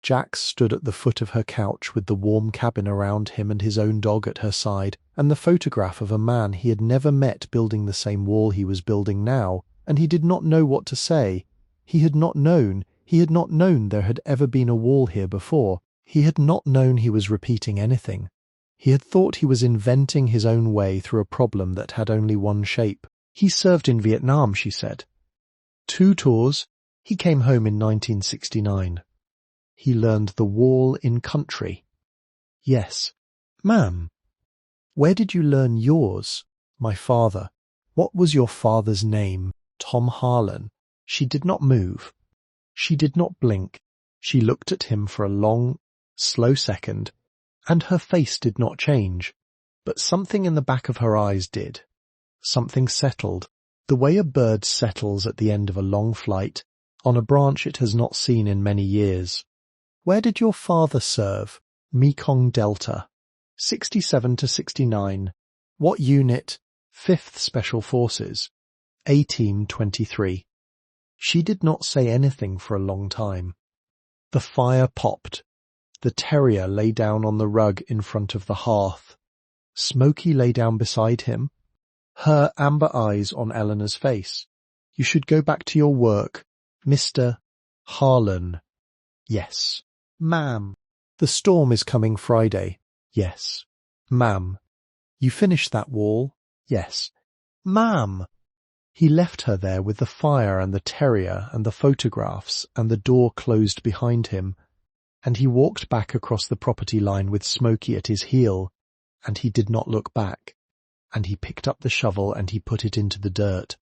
Jax stood at the foot of her couch with the warm cabin around him and his own dog at her side, and the photograph of a man he had never met building the same wall he was building now, and he did not know what to say. He had not known there had ever been a wall here before. He had not known he was repeating anything. He had thought he was inventing his own way through a problem that had only one shape. He served in Vietnam, she said. 2 tours. He came home in 1969. He learned the wall in country. Yes. "Ma'am." "Where did you learn yours?" "My father." "What was your father's name?" "Tom Harlan." She did not move. She did not blink. She looked at him for a long, slow second, and her face did not change, but something in the back of her eyes did. Something settled, the way a bird settles at the end of a long flight, on a branch it has not seen in many years. "Where did your father serve?" "Mekong Delta. 67 to 69. "What unit?" "5th Special Forces. A-Team 23. She did not say anything for a long time. The fire popped. The terrier lay down on the rug in front of the hearth. Smoky lay down beside him, her amber eyes on Eleanor's face. "You should go back to your work, Mr. Harlan." "Yes." "Ma'am." "The storm is coming Friday." "Yes." "Ma'am." "You finished that wall?" "Yes." "Ma'am." He left her there with the fire and the terrier and the photographs and the door closed behind him, and he walked back across the property line with Smoky at his heel, and he did not look back, and he picked up the shovel and he put it into the dirt.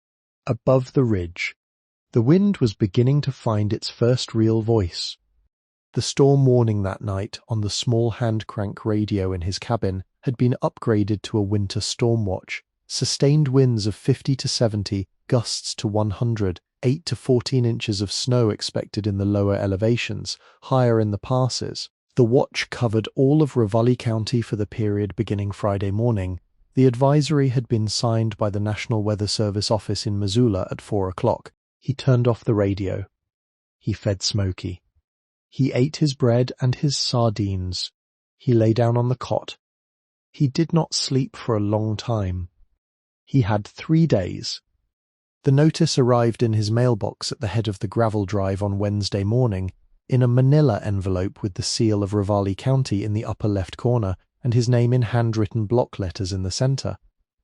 Above the ridge, the wind was beginning to find its first real voice. The storm warning that night on the small hand-crank radio in his cabin had been upgraded to a winter storm watch. Sustained winds of 50 to 70, gusts to 100, 8 to 14 inches of snow expected in the lower elevations, higher in the passes. The watch covered all of Ravalli County for the period beginning Friday morning. The advisory had been signed by the National Weather Service office in Missoula at 4 o'clock. He turned off the radio. He fed Smoky. He ate his bread and his sardines. He lay down on the cot. He did not sleep for a long time. He had 3 days. The notice arrived in his mailbox at the head of the gravel drive on Wednesday morning, in a manila envelope with the seal of Ravalli County in the upper left corner and his name in handwritten block letters in the center.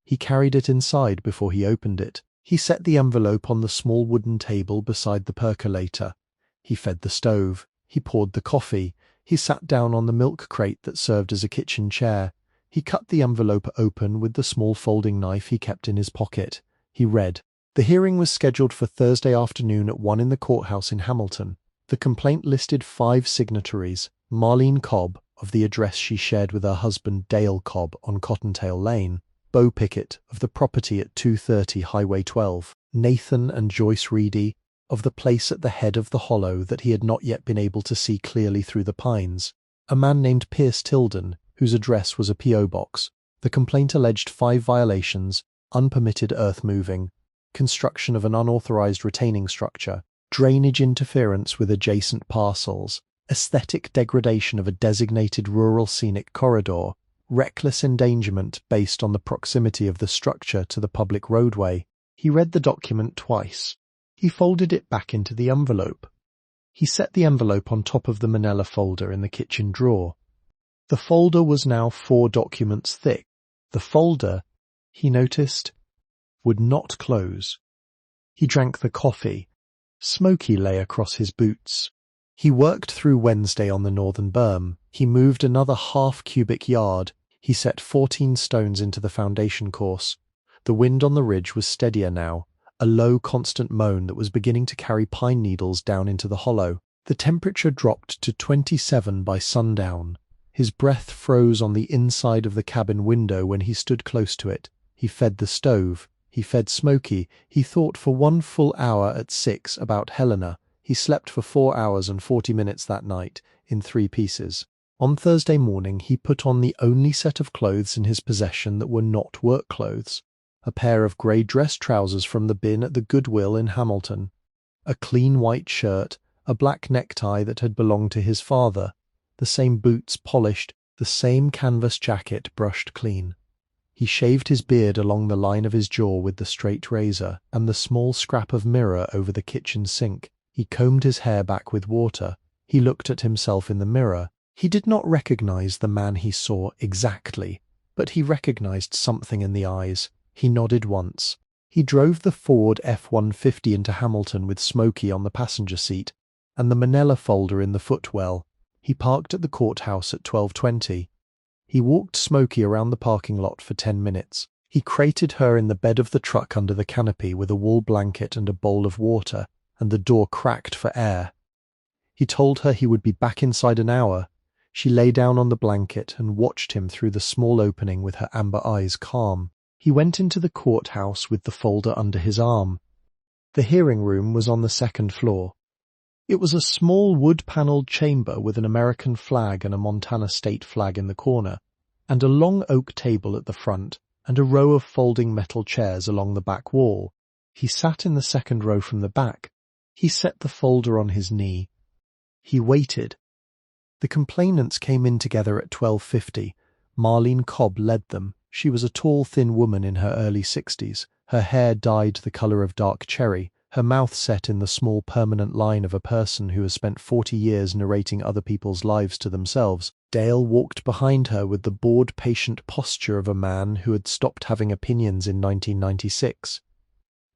He carried it inside before he opened it. He set the envelope on the small wooden table beside the percolator. He fed the stove. He poured the coffee. He sat down on the milk crate that served as a kitchen chair. He cut the envelope open with the small folding knife he kept in his pocket. He read. The hearing was scheduled for Thursday afternoon at 1 in the courthouse in Hamilton. The complaint listed 5 signatories: Marlene Cobb, of the address she shared with her husband Dale Cobb on Cottontail Lane; Bo Pickett, of the property at 230 Highway 12; Nathan and Joyce Reedy, of the place at the head of the hollow that he had not yet been able to see clearly through the pines; a man named Pierce Tilden, whose address was a P.O. box. The complaint alleged 5 violations: unpermitted earth moving, construction of an unauthorized retaining structure, drainage interference with adjacent parcels, aesthetic degradation of a designated rural scenic corridor, reckless endangerment based on the proximity of the structure to the public roadway. He read the document twice. He folded it back into the envelope. He set the envelope on top of the manila folder in the kitchen drawer. The folder was now 4 documents thick. The folder, he noticed, would not close. He drank the coffee. Smoky lay across his boots. He worked through Wednesday on the northern berm. He moved another half cubic yard. He set 14 stones into the foundation course. The wind on the ridge was steadier now, a low, constant moan that was beginning to carry pine needles down into the hollow. The temperature dropped to 27 by sundown. His breath froze on the inside of the cabin window when he stood close to it. He fed the stove. He fed Smoky. He thought for 1 full hour at 6 about Helena. He slept for 4 hours and 40 minutes that night, in 3 pieces. On Thursday morning, he put on the only set of clothes in his possession that were not work clothes. A pair of grey dress trousers from the bin at the Goodwill in Hamilton, a clean white shirt, a black necktie that had belonged to his father, the same boots polished, the same canvas jacket brushed clean. He shaved his beard along the line of his jaw with the straight razor and the small scrap of mirror over the kitchen sink. He combed his hair back with water. He looked at himself in the mirror. He did not recognize the man he saw exactly, but he recognized something in the eyes. He nodded once. He drove the Ford F-150 into Hamilton with Smoky on the passenger seat and the manila folder in the footwell. He parked at the courthouse at 12:20. He walked Smoky around the parking lot for 10 minutes. He crated her in the bed of the truck under the canopy with a wool blanket and a bowl of water, and the door cracked for air. He told her he would be back inside an hour. She lay down on the blanket and watched him through the small opening with her amber eyes calm. He went into the courthouse with the folder under his arm. The hearing room was on the 2nd floor. It was a small wood-panelled chamber with an American flag and a Montana state flag in the corner, and a long oak table at the front, and a row of folding metal chairs along the back wall. He sat in the 2nd row from the back. He set the folder on his knee. He waited. The complainants came in together at 12:50. Marlene Cobb led them. She was a tall, thin woman in her early 60s, her hair dyed the colour of dark cherry, her mouth set in the small permanent line of a person who has spent 40 years narrating other people's lives to themselves. Dale walked behind her with the bored, patient posture of a man who had stopped having opinions in 1996.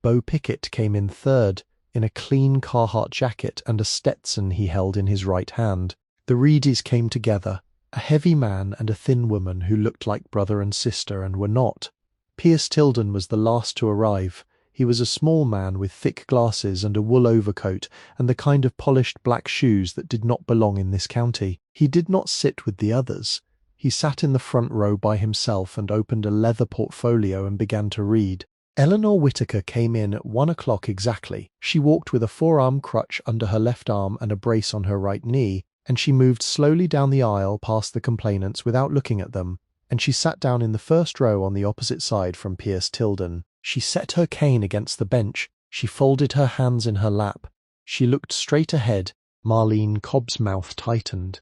Bo Pickett came in third, in a clean Carhartt jacket and a Stetson he held in his right hand. The Reedys came together, a heavy man and a thin woman who looked like brother and sister and were not. Pierce Tilden was the last to arrive. He was a small man with thick glasses and a wool overcoat and the kind of polished black shoes that did not belong in this county. He did not sit with the others. He sat in the front row by himself and opened a leather portfolio and began to read. Eleanor Whitaker came in at 1 o'clock exactly. She walked with a forearm crutch under her left arm and a brace on her right knee, and she moved slowly down the aisle past the complainants without looking at them, and she sat down in the first row on the opposite side from Pierce Tilden. She set her cane against the bench. She folded her hands in her lap. She looked straight ahead. Marlene Cobb's mouth tightened.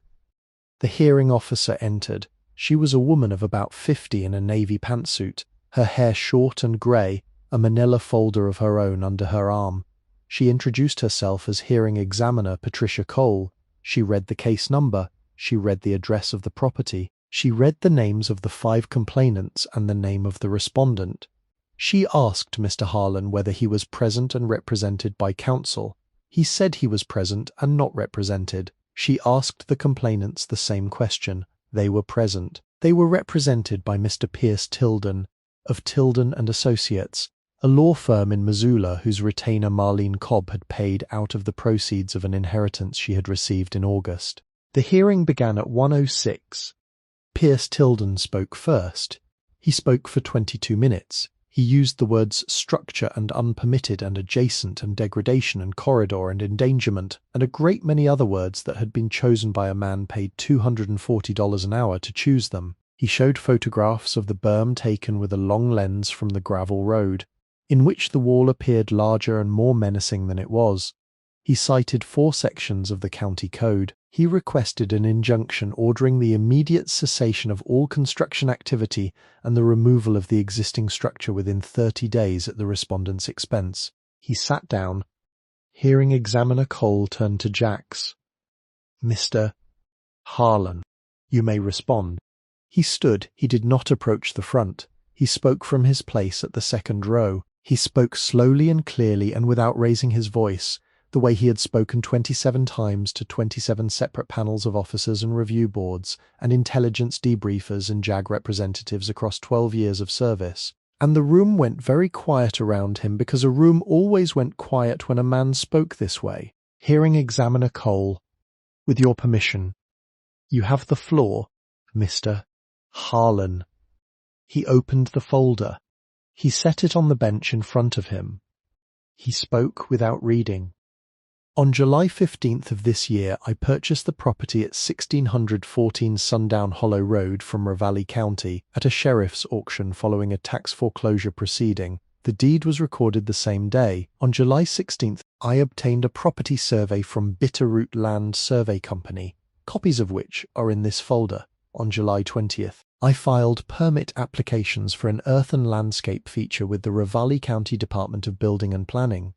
The hearing officer entered. She was a woman of about 50 in a navy pantsuit, her hair short and grey, a manila folder of her own under her arm. She introduced herself as hearing examiner Patricia Cole. She read the case number. She read the address of the property. She read the names of the 5 complainants and the name of the respondent. She asked Mr. Harlan whether he was present and represented by counsel. He said he was present and not represented. She asked the complainants the same question. They were present. They were represented by Mr. Pierce Tilden, of Tilden and Associates, a law firm in Missoula whose retainer Marlene Cobb had paid out of the proceeds of an inheritance she had received in August. The hearing began at 1:06. Pierce Tilden spoke first. He spoke for 22 minutes. He used the words structure and unpermitted and adjacent and degradation and corridor and endangerment and a great many other words that had been chosen by a man paid $240 an hour to choose them. He showed photographs of the berm taken with a long lens from the gravel road, in which the wall appeared larger and more menacing than it was. He cited 4 sections of the county code. He requested an injunction ordering the immediate cessation of all construction activity and the removal of the existing structure within 30 days at the respondent's expense. He sat down. Hearing examiner Cole turned to Jax. "Mr. Harlan, you may respond." He stood. He did not approach the front. He spoke from his place at the 2nd row. He spoke slowly and clearly and without raising his voice, the way he had spoken 27 times to 27 separate panels of officers and review boards and intelligence debriefers and JAG representatives across 12 years of service. And the room went very quiet around him because a room always went quiet when a man spoke this way. Hearing Examiner Cole, "With your permission, you have the floor, Mr. Harlan." He opened the folder. He set it on the bench in front of him. He spoke without reading. "On July 15th of this year, I purchased the property at 1614 Sundown Hollow Road from Ravalli County at a sheriff's auction following a tax foreclosure proceeding. The deed was recorded the same day. On July 16th, I obtained a property survey from Bitterroot Land Survey Company, copies of which are in this folder. On July 20th, I filed permit applications for an earthen landscape feature with the Ravalli County Department of Building and Planning.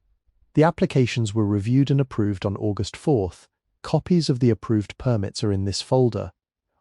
The applications were reviewed and approved on August 4th. Copies of the approved permits are in this folder.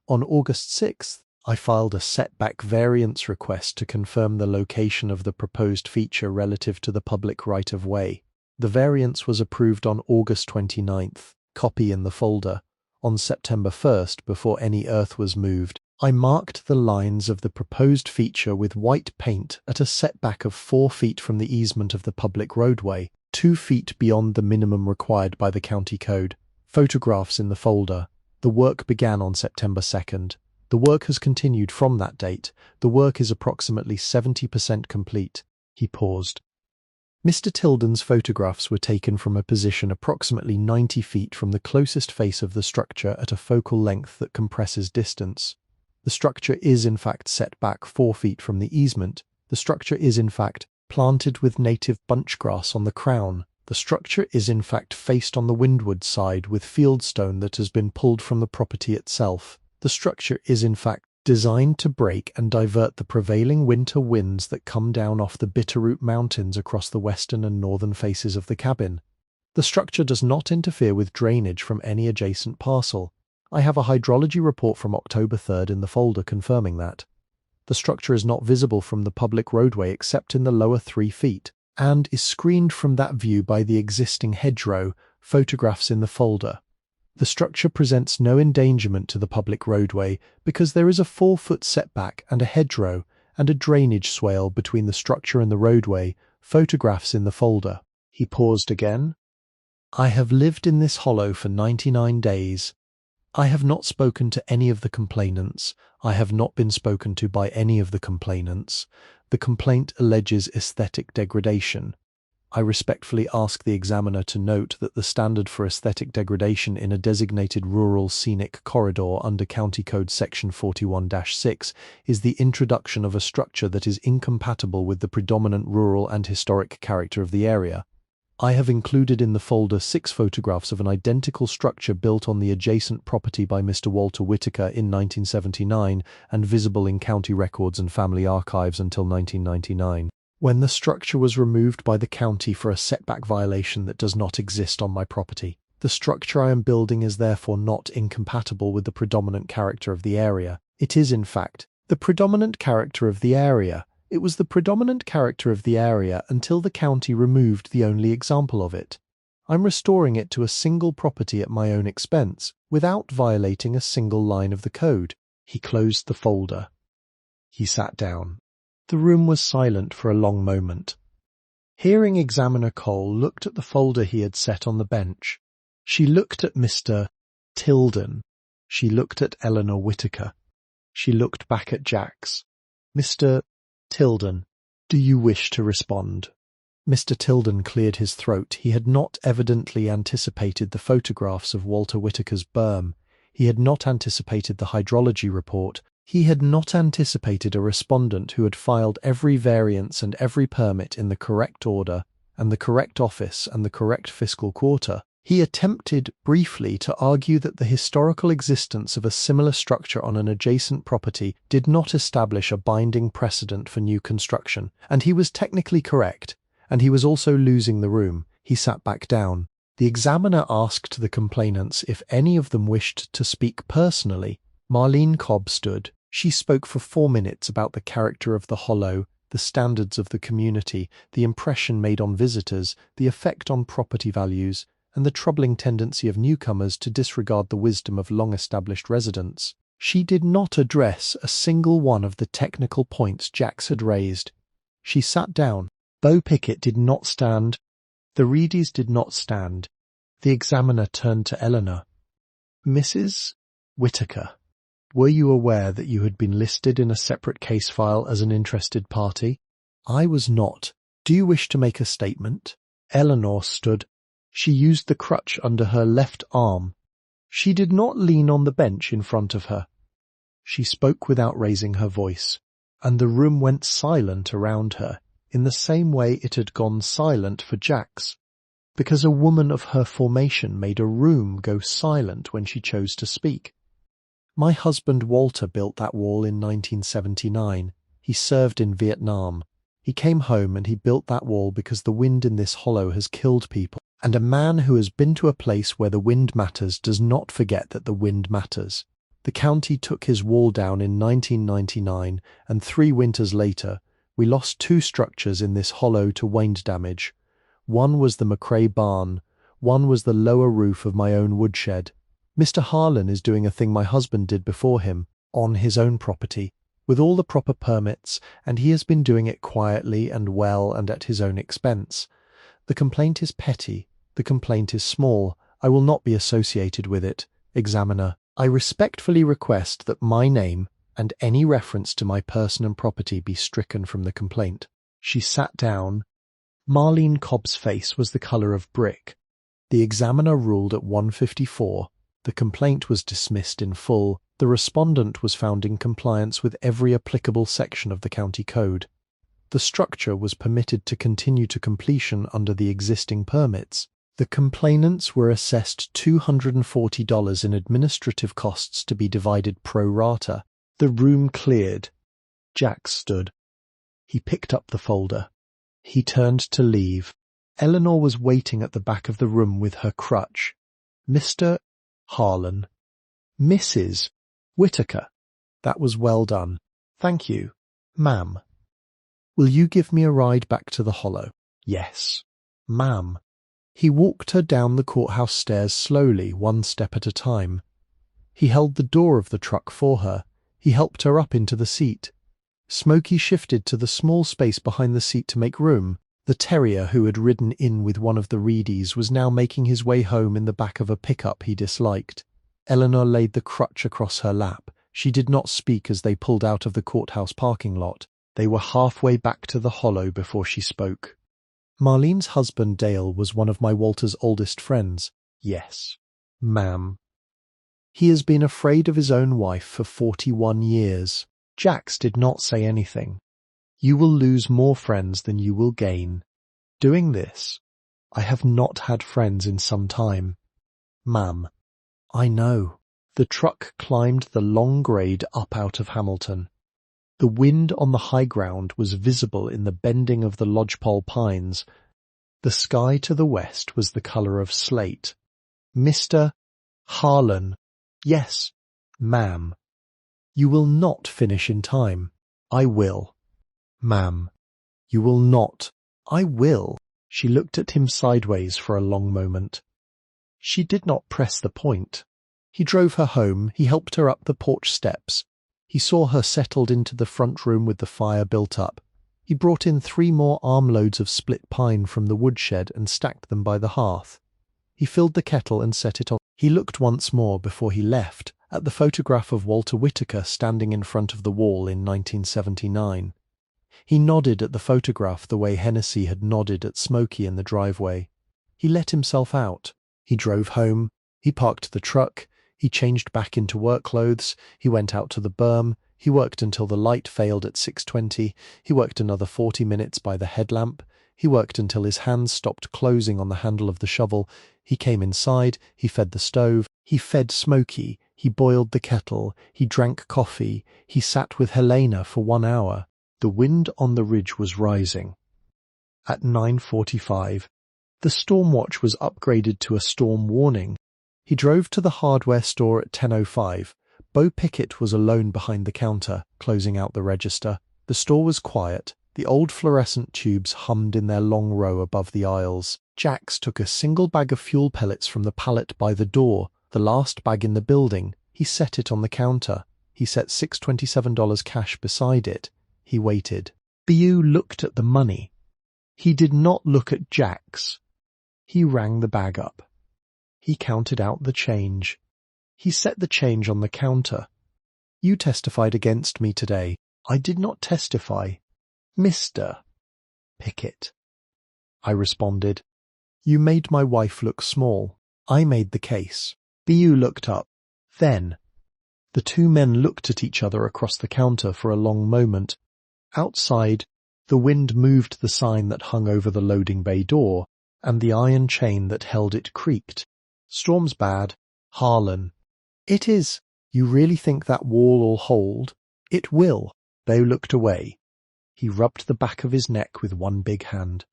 On August 6th, I filed a setback variance request to confirm the location of the proposed feature relative to the public right-of-way. The variance was approved on August 29th. Copy in the folder. On September 1st, before any earth was moved, I marked the lines of the proposed feature with white paint at a setback of 4 feet from the easement of the public roadway, 2 feet beyond the minimum required by the county code. Photographs in the folder. The work began on September 2nd. The work has continued from that date. The work is approximately 70% complete. He paused. Mr. Tilden's photographs were taken from a position approximately 90 feet from the closest face of the structure at a focal length that compresses distance. The structure is in fact set back 4 feet from the easement. The structure is in fact planted with native bunchgrass on the crown. The structure is in fact faced on the windward side with fieldstone that has been pulled from the property itself. The structure is in fact designed to break and divert the prevailing winter winds that come down off the Bitterroot Mountains across the western and northern faces of the cabin. The structure does not interfere with drainage from any adjacent parcel. I have a hydrology report from October 3rd in the folder confirming that. The structure is not visible from the public roadway except in the lower 3 feet, and is screened from that view by the existing hedgerow. Photographs in the folder. The structure presents no endangerment to the public roadway because there is a 4-foot setback and a hedgerow and a drainage swale between the structure and the roadway. Photographs in the folder. He paused again. "I have lived in this hollow for 99 days. I have not spoken to any of the complainants. I have not been spoken to by any of the complainants. The complaint alleges aesthetic degradation. I respectfully ask the examiner to note that the standard for aesthetic degradation in a designated rural scenic corridor under County Code Section 41-6 is the introduction of a structure that is incompatible with the predominant rural and historic character of the area. I have included in the folder 6 photographs of an identical structure built on the adjacent property by Mr. Walter Whitaker in 1979 and visible in county records and family archives until 1999. When the structure was removed by the county for a setback violation that does not exist on my property. The structure I am building is therefore not incompatible with the predominant character of the area. It is, in fact, the predominant character of the area. It was the predominant character of the area until the county removed the only example of it. I'm restoring it to a single property at my own expense, without violating a single line of the code." He closed the folder. He sat down. The room was silent for a long moment. Hearing Examiner Cole looked at the folder he had set on the bench. She looked at Mr. Tilden. She looked at Eleanor Whitaker. She looked back at Jax. "Mr. Tilden, do you wish to respond?" Mr. Tilden cleared his throat. He had not evidently anticipated the photographs of Walter Whitaker's berm. He had not anticipated the hydrology report. He had not anticipated a respondent who had filed every variance and every permit in the correct order, and the correct office and the correct fiscal quarter. He attempted, briefly, to argue that the historical existence of a similar structure on an adjacent property did not establish a binding precedent for new construction, and he was technically correct, and he was also losing the room. He sat back down. The examiner asked the complainants if any of them wished to speak personally. Marlene Cobb stood. She spoke for 4 minutes about the character of the hollow, the standards of the community, the impression made on visitors, the effect on property values, and the troubling tendency of newcomers to disregard the wisdom of long-established residents. She did not address a single one of the technical points Jax had raised. She sat down. Bo Pickett did not stand. The Reedies did not stand. The examiner turned to Eleanor. Mrs. Whittaker, were you aware that you had been listed in a separate case file as an interested party? I was not. Do you wish to make a statement? Eleanor stood. She used the crutch under her left arm. She did not lean on the bench in front of her. She spoke without raising her voice, and the room went silent around her, in the same way it had gone silent for Jax, because a woman of her formation made a room go silent when she chose to speak. My husband Walter built that wall in 1979. He served in Vietnam. He came home and he built that wall because the wind in this hollow has killed people. And a man who has been to a place where the wind matters does not forget that the wind matters. The county took his wall down in 1999, and 3 winters later, we lost 2 structures in this hollow to wind damage. One was the McRae barn, one was the lower roof of my own woodshed. Mr. Harlan is doing a thing my husband did before him, on his own property, with all the proper permits, and he has been doing it quietly and well and at his own expense. The complaint is petty, the complaint is small, I will not be associated with it. Examiner, I respectfully request that my name and any reference to my person and property be stricken from the complaint. She sat down. Marlene Cobb's face was the colour of brick. The examiner ruled at 1:54. The complaint was dismissed in full. The respondent was found in compliance with every applicable section of the county code. The structure was permitted to continue to completion under the existing permits. The complainants were assessed $240 in administrative costs to be divided pro rata. The room cleared. Jax stood. He picked up the folder. He turned to leave. Eleanor was waiting at the back of the room with her crutch. Mr. Harlan. Mrs. Whittaker. That was well done. Thank you, ma'am. Will you give me a ride back to the hollow? Yes, ma'am. He walked her down the courthouse stairs slowly, 1 step at a time. He held the door of the truck for her. He helped her up into the seat. Smoky shifted to the small space behind the seat to make room. The terrier who had ridden in with one of the Reedies was now making his way home in the back of a pickup he disliked. Eleanor laid the crutch across her lap. She did not speak as they pulled out of the courthouse parking lot. They were halfway back to the hollow before she spoke. Marlene's husband Dale was one of my Walter's oldest friends. Yes, ma'am. He has been afraid of his own wife for 41 years. Jax did not say anything. You will lose more friends than you will gain. Doing this, I have not had friends in some time. Ma'am, I know. The truck climbed the long grade up out of Hamilton. The wind on the high ground was visible in the bending of the lodgepole pines. The sky to the west was the colour of slate. Mr. Harlan. Yes, ma'am. You will not finish in time. I will. Ma'am. You will not. I will. She looked at him sideways for a long moment. She did not press the point. He drove her home. He helped her up the porch steps. He saw her settled into the front room with the fire built up. He brought in 3 more armloads of split pine from the woodshed and stacked them by the hearth. He filled the kettle and set it on. He looked once more before he left at the photograph of Walter Whittaker standing in front of the wall in 1979. He nodded at the photograph the way Hennessy had nodded at Smoky in the driveway. He let himself out. He drove home. He parked the truck. He changed back into work clothes. He went out to the berm. He worked until the light failed at 6:20. He worked another 40 minutes by the headlamp. He worked until his hands stopped closing on the handle of the shovel. He came inside. He fed the stove. He fed Smoky. He boiled the kettle. He drank coffee. He sat with Helena for 1 hour. The wind on the ridge was rising. At 9:45, the storm watch was upgraded to a storm warning. He drove to the hardware store at 10:05. Bo Pickett was alone behind the counter, closing out the register. The store was quiet. The old fluorescent tubes hummed in their long row above the aisles. Jax took a single bag of fuel pellets from the pallet by the door, the last bag in the building. He set it on the counter. He set $627 cash beside it. He waited. Bu looked at the money. He did not look at Jax. He rang the bag up. He counted out the change. He set the change on the counter. You testified against me today. I did not testify. Mr. Pickett. I responded. You made my wife look small. I made the case. Bu looked up. Then. The two men looked at each other across the counter for a long moment. Outside, the wind moved the sign that hung over the loading bay door, and the iron chain that held it creaked. Storm's bad. Harlan. It is. You really think that wall'll hold? It will. They looked away. He rubbed the back of his neck with one big hand.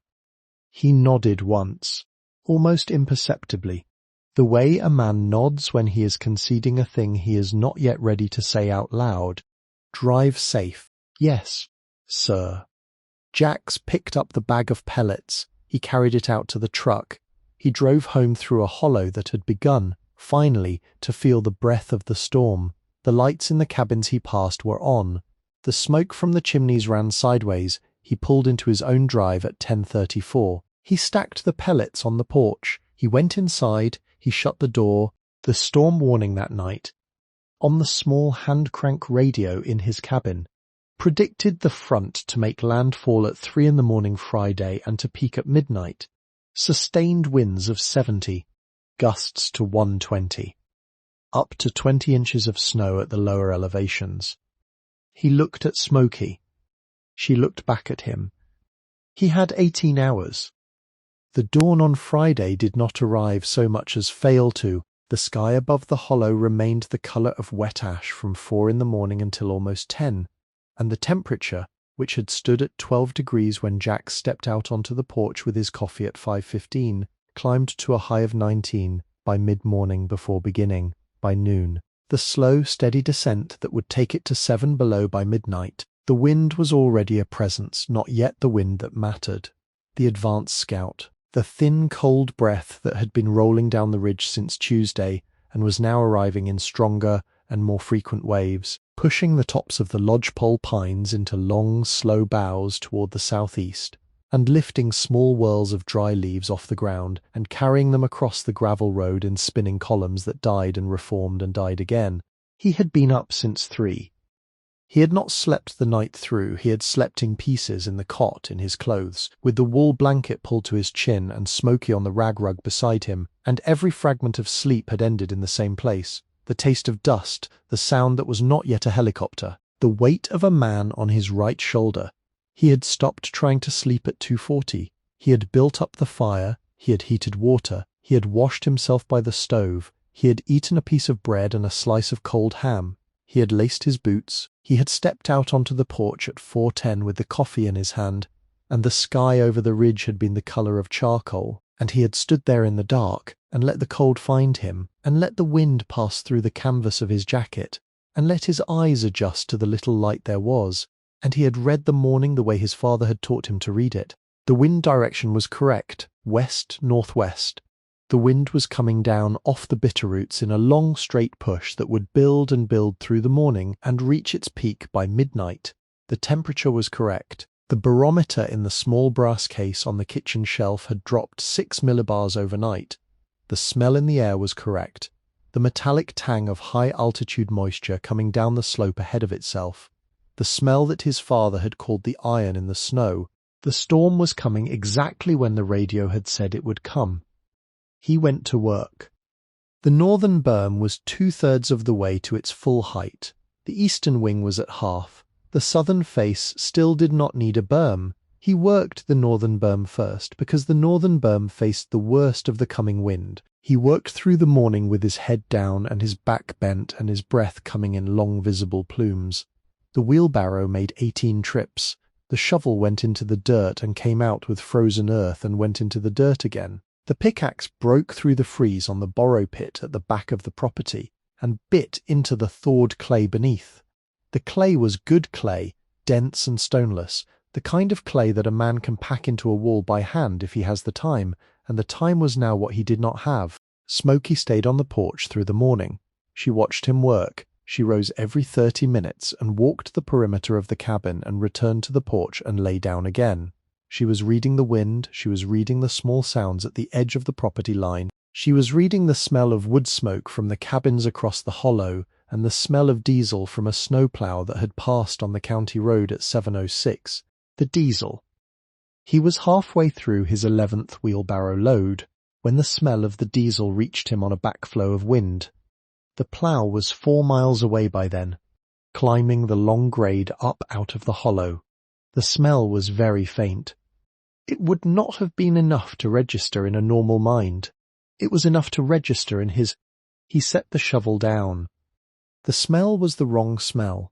He nodded once, almost imperceptibly, the way a man nods when he is conceding a thing he is not yet ready to say out loud. Drive safe. Yes, sir. Jax picked up the bag of pellets. He carried it out to the truck. He drove home through a hollow that had begun, finally, to feel the breath of the storm. The lights in the cabins he passed were on. The smoke from the chimneys ran sideways. He pulled into his own drive at 10:34. He stacked the pellets on the porch. He went inside. He shut the door. The storm warning that night, on the small hand-crank radio in his cabin, predicted the front to make landfall at 3 a.m. Friday and to peak at midnight. Sustained winds of 70, gusts to 120. Up to 20 inches of snow at the lower elevations. He looked at Smoky. She looked back at him. He had 18 hours. The dawn on Friday did not arrive so much as fail to. The sky above the hollow remained the colour of wet ash from 4 a.m. until almost 10, and the temperature, which had stood at 12 degrees when Jax stepped out onto the porch with his coffee at 5:15, climbed to a high of 19 by mid-morning before beginning, by noon. The slow, steady descent that would take it to 7 below by midnight. The wind was already a presence, not yet the wind that mattered. The advance scout. The thin, cold breath that had been rolling down the ridge since Tuesday and was now arriving in stronger and more frequent waves, pushing the tops of the lodgepole pines into long, slow bows toward the southeast, and lifting small whirls of dry leaves off the ground and carrying them across the gravel road in spinning columns that died and reformed and died again. He had been up since 3. He had not slept the night through. He had slept in pieces in the cot in his clothes, with the wool blanket pulled to his chin and Smoky on the rag rug beside him, and every fragment of sleep had ended in the same place. The taste of dust, the sound that was not yet a helicopter, the weight of a man on his right shoulder. He had stopped trying to sleep at 2:40. He had built up the fire. He had heated water. He had washed himself by the stove. He had eaten a piece of bread and a slice of cold ham. He had laced his boots. He had stepped out onto the porch at 4:10 with the coffee in his hand, and the sky over the ridge had been the colour of charcoal, and he had stood there in the dark, and let the cold find him, and let the wind pass through the canvas of his jacket, and let his eyes adjust to the little light there was, and he had read the morning the way his father had taught him to read it. The wind direction was correct, west-northwest. The wind was coming down off the Bitterroots in a long straight push that would build and build through the morning and reach its peak by midnight. The temperature was correct. The barometer in the small brass case on the kitchen shelf had dropped 6 millibars overnight. The smell in the air was correct. The metallic tang of high-altitude moisture coming down the slope ahead of itself. The smell that his father had called the iron in the snow. The storm was coming exactly when the radio had said it would come. He went to work. The northern berm was 2/3 of the way to its full height. The eastern wing was at half. The southern face still did not need a berm. He worked the northern berm first because the northern berm faced the worst of the coming wind. He worked through the morning with his head down and his back bent and his breath coming in long visible plumes. The wheelbarrow made 18 trips. The shovel went into the dirt and came out with frozen earth and went into the dirt again. The pickaxe broke through the freeze on the borrow pit at the back of the property and bit into the thawed clay beneath. The clay was good clay, dense and stoneless, the kind of clay that a man can pack into a wall by hand if he has the time, and the time was now what he did not have. Smoky stayed on the porch through the morning. She watched him work. She rose every 30 minutes and walked the perimeter of the cabin and returned to the porch and lay down again. She was reading the wind, she was reading the small sounds at the edge of the property line, she was reading the smell of wood smoke from the cabins across the hollow, and the smell of diesel from a snowplow that had passed on the county road at 7:06. The diesel. He was halfway through his 11th wheelbarrow load when the smell of the diesel reached him on a backflow of wind. The plough was 4 miles away by then, climbing the long grade up out of the hollow. The smell was very faint. It would not have been enough to register in a normal mind. It was enough to register in his. He set the shovel down. The smell was the wrong smell.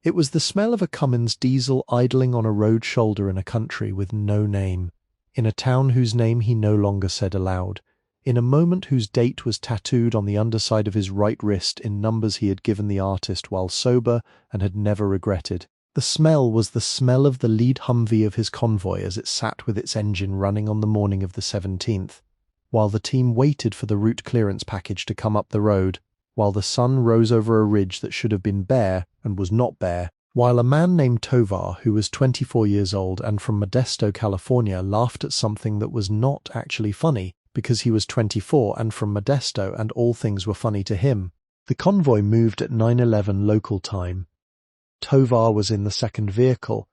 It was the smell of a Cummins diesel idling on a road shoulder in a country with no name, in a town whose name he no longer said aloud, in a moment whose date was tattooed on the underside of his right wrist in numbers he had given the artist while sober and had never regretted. The smell was the smell of the lead Humvee of his convoy as it sat with its engine running on the morning of the 17th, while the team waited for the route clearance package to come up the road, while the sun rose over a ridge that should have been bare and was not bare, while a man named Tovar, who was 24 years old and from Modesto, California, laughed at something that was not actually funny, because he was 24 and from Modesto and all things were funny to him. The convoy moved at 9:11 local time. Tovar was in the second vehicle.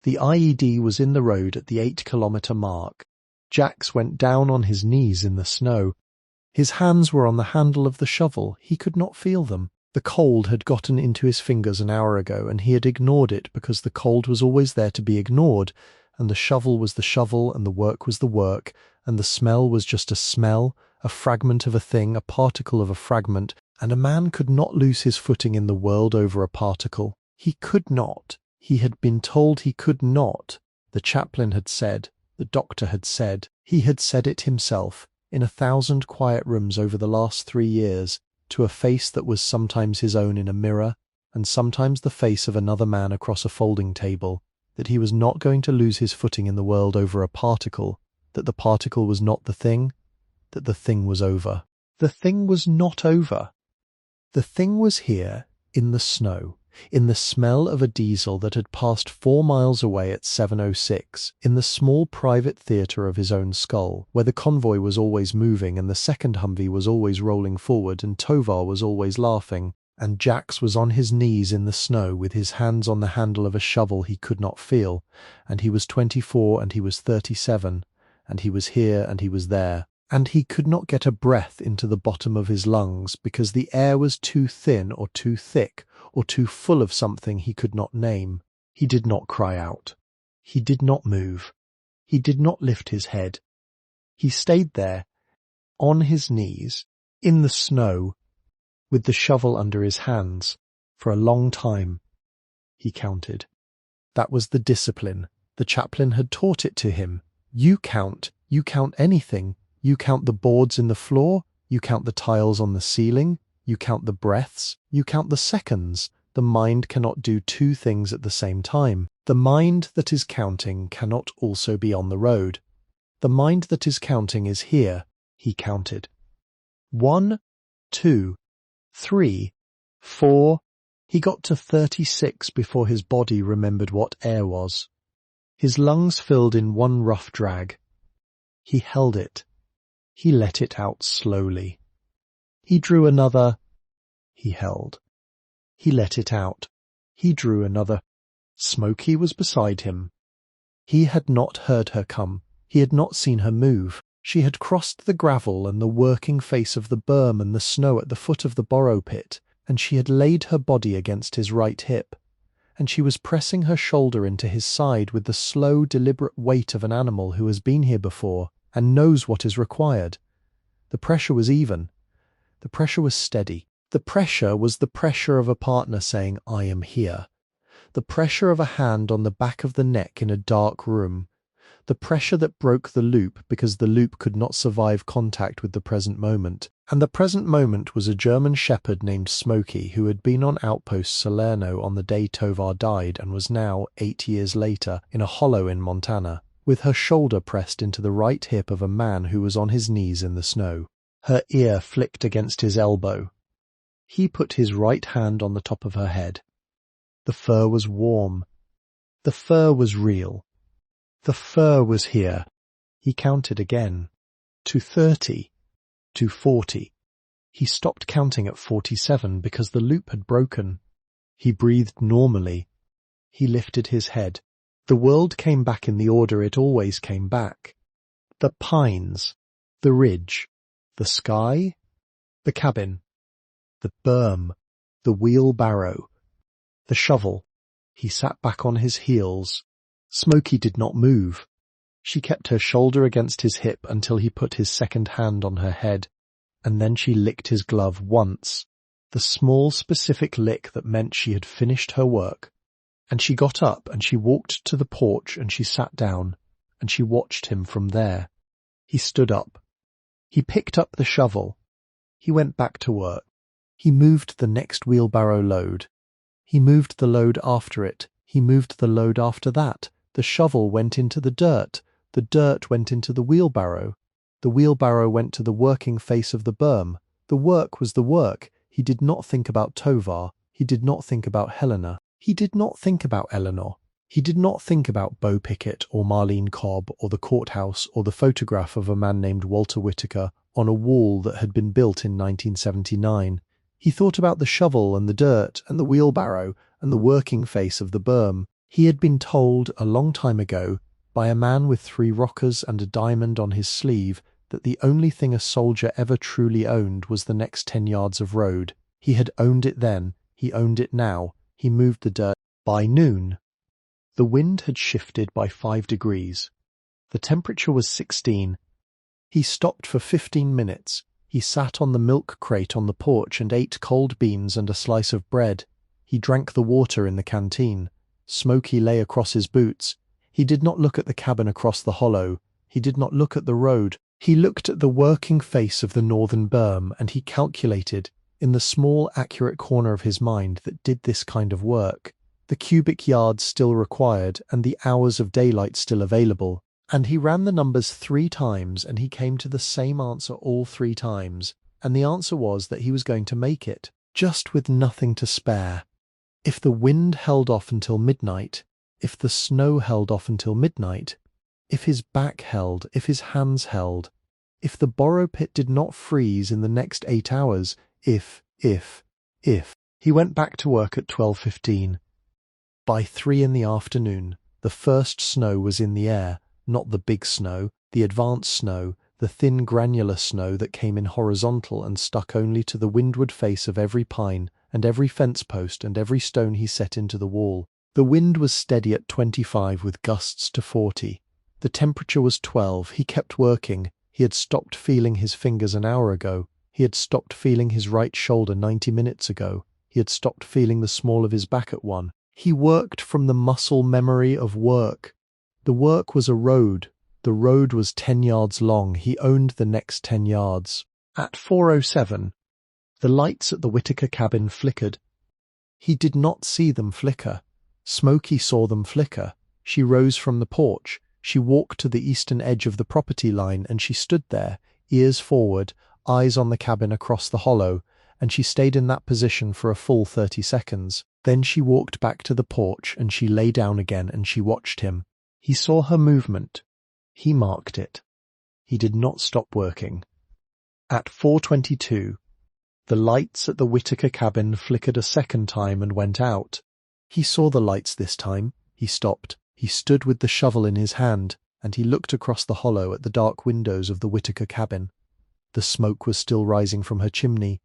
The IED was in the road at the 8-kilometer mark. Jax went down on his knees in the snow. His hands were on the handle of the shovel. He could not feel them. The cold had gotten into his fingers an hour ago, and he had ignored it because the cold was always there to be ignored, and the shovel was the shovel, and the work was the work, and the smell was just a smell, a fragment of a thing, a particle of a fragment, and a man could not lose his footing in the world over a particle. He could not. He had been told he could not. The chaplain had said, the doctor had said, he had said it himself, in 1,000 quiet rooms over the last 3 years, to a face that was sometimes his own in a mirror, and sometimes the face of another man across a folding table, that he was not going to lose his footing in the world over a particle, that the particle was not the thing, that the thing was over. The thing was not over. The thing was here, in the snow, in the smell of a diesel that had passed 4 miles away at 7:06, in the small private theatre of his own skull, where the convoy was always moving and the second Humvee was always rolling forward and Tovar was always laughing, and Jax was on his knees in the snow with his hands on the handle of a shovel he could not feel, and he was 24 and he was 37, and he was here and he was there. And he could not get a breath into the bottom of his lungs because the air was too thin or too thick or too full of something he could not name. He did not cry out. He did not move. He did not lift his head. He stayed there, on his knees, in the snow, with the shovel under his hands, for a long time. He counted. That was the discipline. The chaplain had taught it to him. You count anything. You count the boards in the floor, you count the tiles on the ceiling, you count the breaths, you count the seconds. The mind cannot do 2 things at the same time. The mind that is counting cannot also be on the road. The mind that is counting is here, he counted. 1, 2, 3, 4. He got to 36 before his body remembered what air was. His lungs filled in one rough drag. He held it. He let it out slowly. He drew another. He held. He let it out. He drew another. Smoky was beside him. He had not heard her come. He had not seen her move. She had crossed the gravel and the working face of the berm and the snow at the foot of the borrow pit, and she had laid her body against his right hip, and she was pressing her shoulder into his side with the slow, deliberate weight of an animal who has been here before and knows what is required. The pressure was even. The pressure was steady. The pressure was the pressure of a partner saying, I am here. The pressure of a hand on the back of the neck in a dark room. The pressure that broke the loop because the loop could not survive contact with the present moment. And the present moment was a German Shepherd named Smoky who had been on outpost Salerno on the day Tovar died and was now, 8 years later, in a hollow in Montana, with her shoulder pressed into the right hip of a man who was on his knees in the snow. Her ear flicked against his elbow. He put his right hand on the top of her head. The fur was warm. The fur was real. The fur was here. He counted again. To 30. To 40. He stopped counting at 47 because the loop had broken. He breathed normally. He lifted his head. The world came back in the order it always came back. The pines. The ridge. The sky. The cabin. The berm. The wheelbarrow. The shovel. He sat back on his heels. Smoky did not move. She kept her shoulder against his hip until he put his second hand on her head, and then she licked his glove once, the small specific lick that meant she had finished her work. And she got up and she walked to the porch and she sat down, and she watched him from there. He stood up. He picked up the shovel. He went back to work. He moved the next wheelbarrow load. He moved the load after it. He moved the load after that. The shovel went into the dirt. The dirt went into the wheelbarrow. The wheelbarrow went to the working face of the berm. The work was the work. He did not think about Tovar. He did not think about Helena. He did not think about Eleanor. He did not think about Bo Pickett or Marlene Cobb or the courthouse or the photograph of a man named Walter Whitaker on a wall that had been built in 1979. He thought about the shovel and the dirt and the wheelbarrow and the working face of the berm. He had been told a long time ago by a man with 3 rockers and a diamond on his sleeve that the only thing a soldier ever truly owned was the next 10 yards of road. He had owned it then. He owned it now. He moved the dirt. By noon, the wind had shifted by 5 degrees. The temperature was 16. He stopped for 15 minutes. He sat on the milk crate on the porch and ate cold beans and a slice of bread. He drank the water in the canteen. Smoky lay across his boots. He did not look at the cabin across the hollow. He did not look at the road. He looked at the working face of the northern berm, and he calculated, in the small, accurate corner of his mind that did this kind of work, the cubic yards still required and the hours of daylight still available. And he ran the numbers 3 times, and he came to the same answer all 3 times. And the answer was that he was going to make it, just with nothing to spare. If the wind held off until midnight, if the snow held off until midnight, if his back held, if his hands held, if the borrow pit did not freeze in the next 8 hours, if. He went back to work at 12:15. By 3 in the afternoon, the first snow was in the air, not the big snow, the advanced snow, the thin granular snow that came in horizontal and stuck only to the windward face of every pine and every fence post and every stone he set into the wall. The wind was steady at 25 with gusts to 40. The temperature was 12. He kept working. He had stopped feeling his fingers an hour ago. He had stopped feeling his right shoulder 90 minutes ago. He had stopped feeling the small of his back at 1. He worked from the muscle memory of work. The work was a road. The road was 10 yards long. He owned the next 10 yards. At 4:07, the lights at the Whitaker cabin flickered. He did not see them flicker. Smoky saw them flicker. She rose from the porch. She walked to the eastern edge of the property line, and she stood there, ears forward, eyes on the cabin across the hollow, and she stayed in that position for a full 30 seconds. Then she walked back to the porch, and she lay down again, and she watched him. He saw her movement. He marked it. He did not stop working. At 4:22, the lights at the Whitaker cabin flickered a second time and went out. He saw the lights this time. He stopped. He stood with the shovel in his hand, and he looked across the hollow at the dark windows of the Whitaker cabin. The smoke was still rising from her chimney.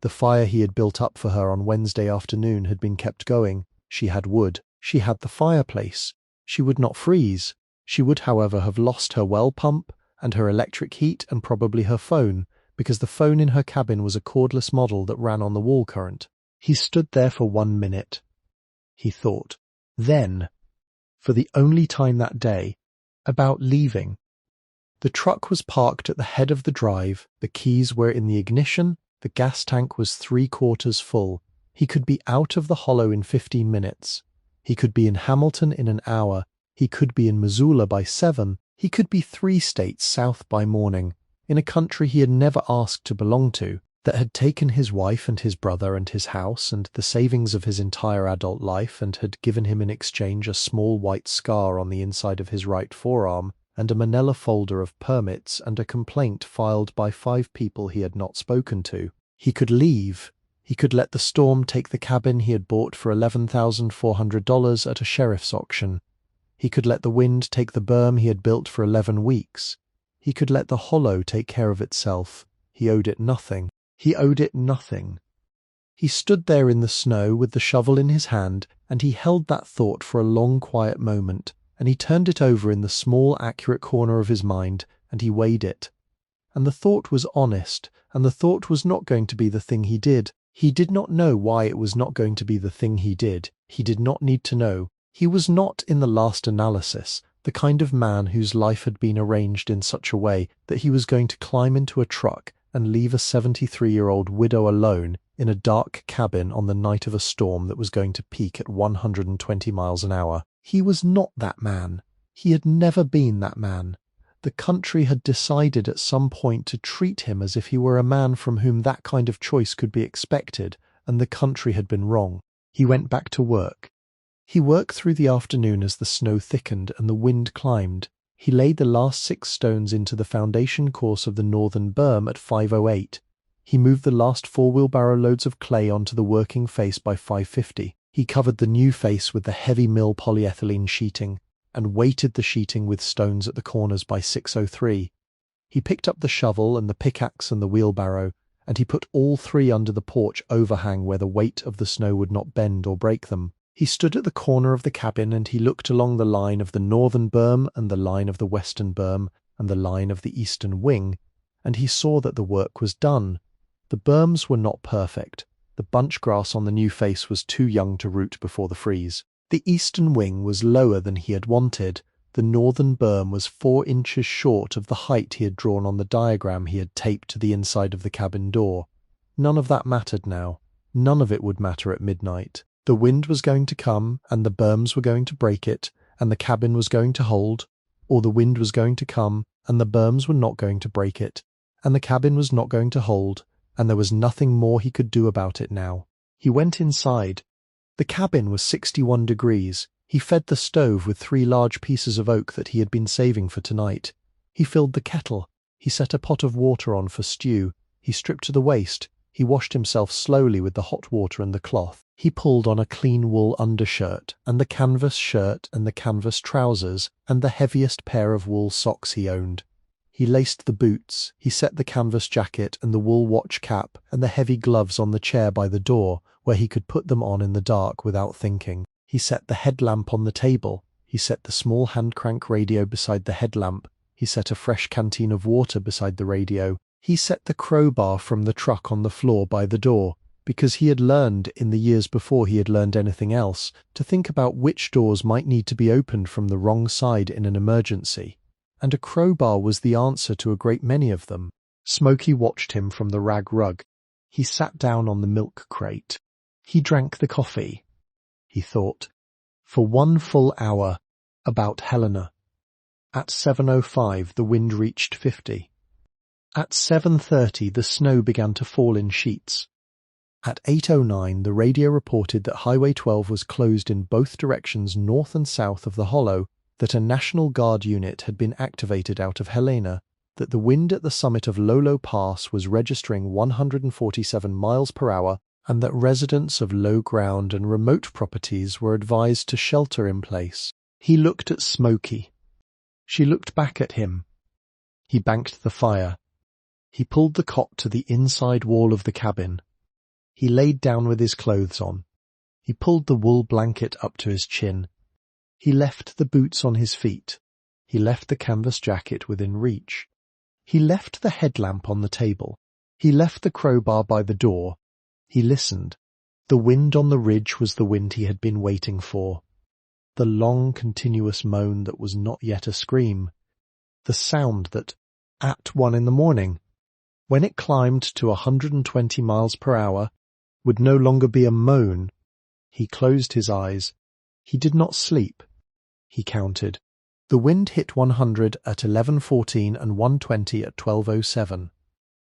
The fire he had built up for her on Wednesday afternoon had been kept going. She had wood. She had the fireplace. She would not freeze. She would, however, have lost her well pump and her electric heat and probably her phone, because the phone in her cabin was a cordless model that ran on the wall current. He stood there for 1 minute. He thought. Then, for the only time that day, about leaving. The truck was parked at the head of the drive, the keys were in the ignition, the gas tank was 3/4 full. He could be out of the hollow in 15 minutes. He could be in Hamilton in an hour. He could be in Missoula by 7. He could be 3 states south by morning, in a country he had never asked to belong to, that had taken his wife and his brother and his house and the savings of his entire adult life and had given him in exchange a small white scar on the inside of his right forearm and a manila folder of permits and a complaint filed by 5 people he had not spoken to. He could leave. He could let the storm take the cabin he had bought for $11,400 at a sheriff's auction. He could let the wind take the berm he had built for 11 weeks. He could let the hollow take care of itself. He owed it nothing. He owed it nothing. He stood there in the snow with the shovel in his hand, and he held that thought for a long quiet moment, and he turned it over in the small accurate corner of his mind, and he weighed it. And the thought was honest, and the thought was not going to be the thing he did. He did not know why it was not going to be the thing he did. He did not need to know. He was not, in the last analysis, the kind of man whose life had been arranged in such a way that he was going to climb into a truck and leave a 73-year-old widow alone in a dark cabin on the night of a storm that was going to peak at 120 miles an hour. He was not that man. He had never been that man. The country had decided at some point to treat him as if he were a man from whom that kind of choice could be expected, and the country had been wrong. He went back to work. He worked through the afternoon as the snow thickened and the wind climbed. He laid the last 6 stones into the foundation course of the northern berm at 5:08. He moved the last 4 wheelbarrow loads of clay onto the working face by 5:50. He covered the new face with the heavy mill polyethylene sheeting and weighted the sheeting with stones at the corners by 6:03. He picked up the shovel and the pickaxe and the wheelbarrow, and he put all 3 under the porch overhang where the weight of the snow would not bend or break them. He stood at the corner of the cabin and he looked along the line of the northern berm and the line of the western berm and the line of the eastern wing, and he saw that the work was done. The berms were not perfect. The bunch grass on the new face was too young to root before the freeze. The eastern wing was lower than he had wanted. The northern berm was 4 inches short of the height he had drawn on the diagram he had taped to the inside of the cabin door. None of that mattered now. None of it would matter at midnight. The wind was going to come, and the berms were going to break it, and the cabin was going to hold, or the wind was going to come, and the berms were not going to break it, and the cabin was not going to hold, and there was nothing more he could do about it now. He went inside. The cabin was 61 degrees. He fed the stove with 3 large pieces of oak that he had been saving for tonight. He filled the kettle. He set a pot of water on for stew. He stripped to the waist. He washed himself slowly with the hot water and the cloth. He pulled on a clean wool undershirt, and the canvas shirt and the canvas trousers, and the heaviest pair of wool socks he owned. He laced the boots. He set the canvas jacket and the wool watch cap and the heavy gloves on the chair by the door, where he could put them on in the dark without thinking. He set the headlamp on the table. He set the small hand-crank radio beside the headlamp. He set a fresh canteen of water beside the radio. He set the crowbar from the truck on the floor by the door, because he had learned, in the years before he had learned anything else, to think about which doors might need to be opened from the wrong side in an emergency. And a crowbar was the answer to a great many of them. Smoky watched him from the rag rug. He sat down on the milk crate. He drank the coffee. He thought, for 1 full hour, about Helena. At 7:05 the wind reached 50. At 7:30 the snow began to fall in sheets. At 8:09 the radio reported that Highway 12 was closed in both directions north and south of the hollow, that a National Guard unit had been activated out of Helena, that the wind at the summit of Lolo Pass was registering 147 miles per hour, and that residents of low ground and remote properties were advised to shelter in place. He looked at Smoky. She looked back at him. He banked the fire. He pulled the cot to the inside wall of the cabin. He laid down with his clothes on. He pulled the wool blanket up to his chin. He left the boots on his feet. He left the canvas jacket within reach. He left the headlamp on the table. He left the crowbar by the door. He listened. The wind on the ridge was the wind he had been waiting for. The long, continuous moan that was not yet a scream. The sound that, at 1 in the morning, when it climbed to 120 miles per hour, would no longer be a moan. He closed his eyes. He did not sleep. he counted. The wind hit 100 at 11:14 and 120 at 12:07.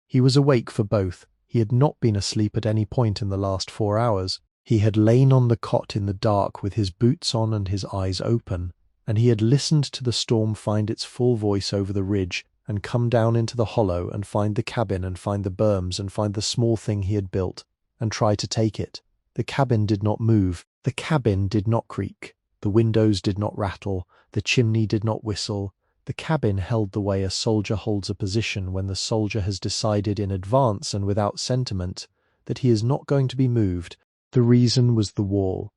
He was awake for both. He had not been asleep at any point in the last 4 hours. He had lain on the cot in the dark with his boots on and his eyes open, and he had listened to the storm find its full voice over the ridge and come down into the hollow and find the cabin and find the berms and find the small thing he had built and try to take it. The cabin did not move. The cabin did not creak. The windows did not rattle. The chimney did not whistle. The cabin held the way a soldier holds a position when the soldier has decided in advance and without sentiment that he is not going to be moved. The reason was the wall.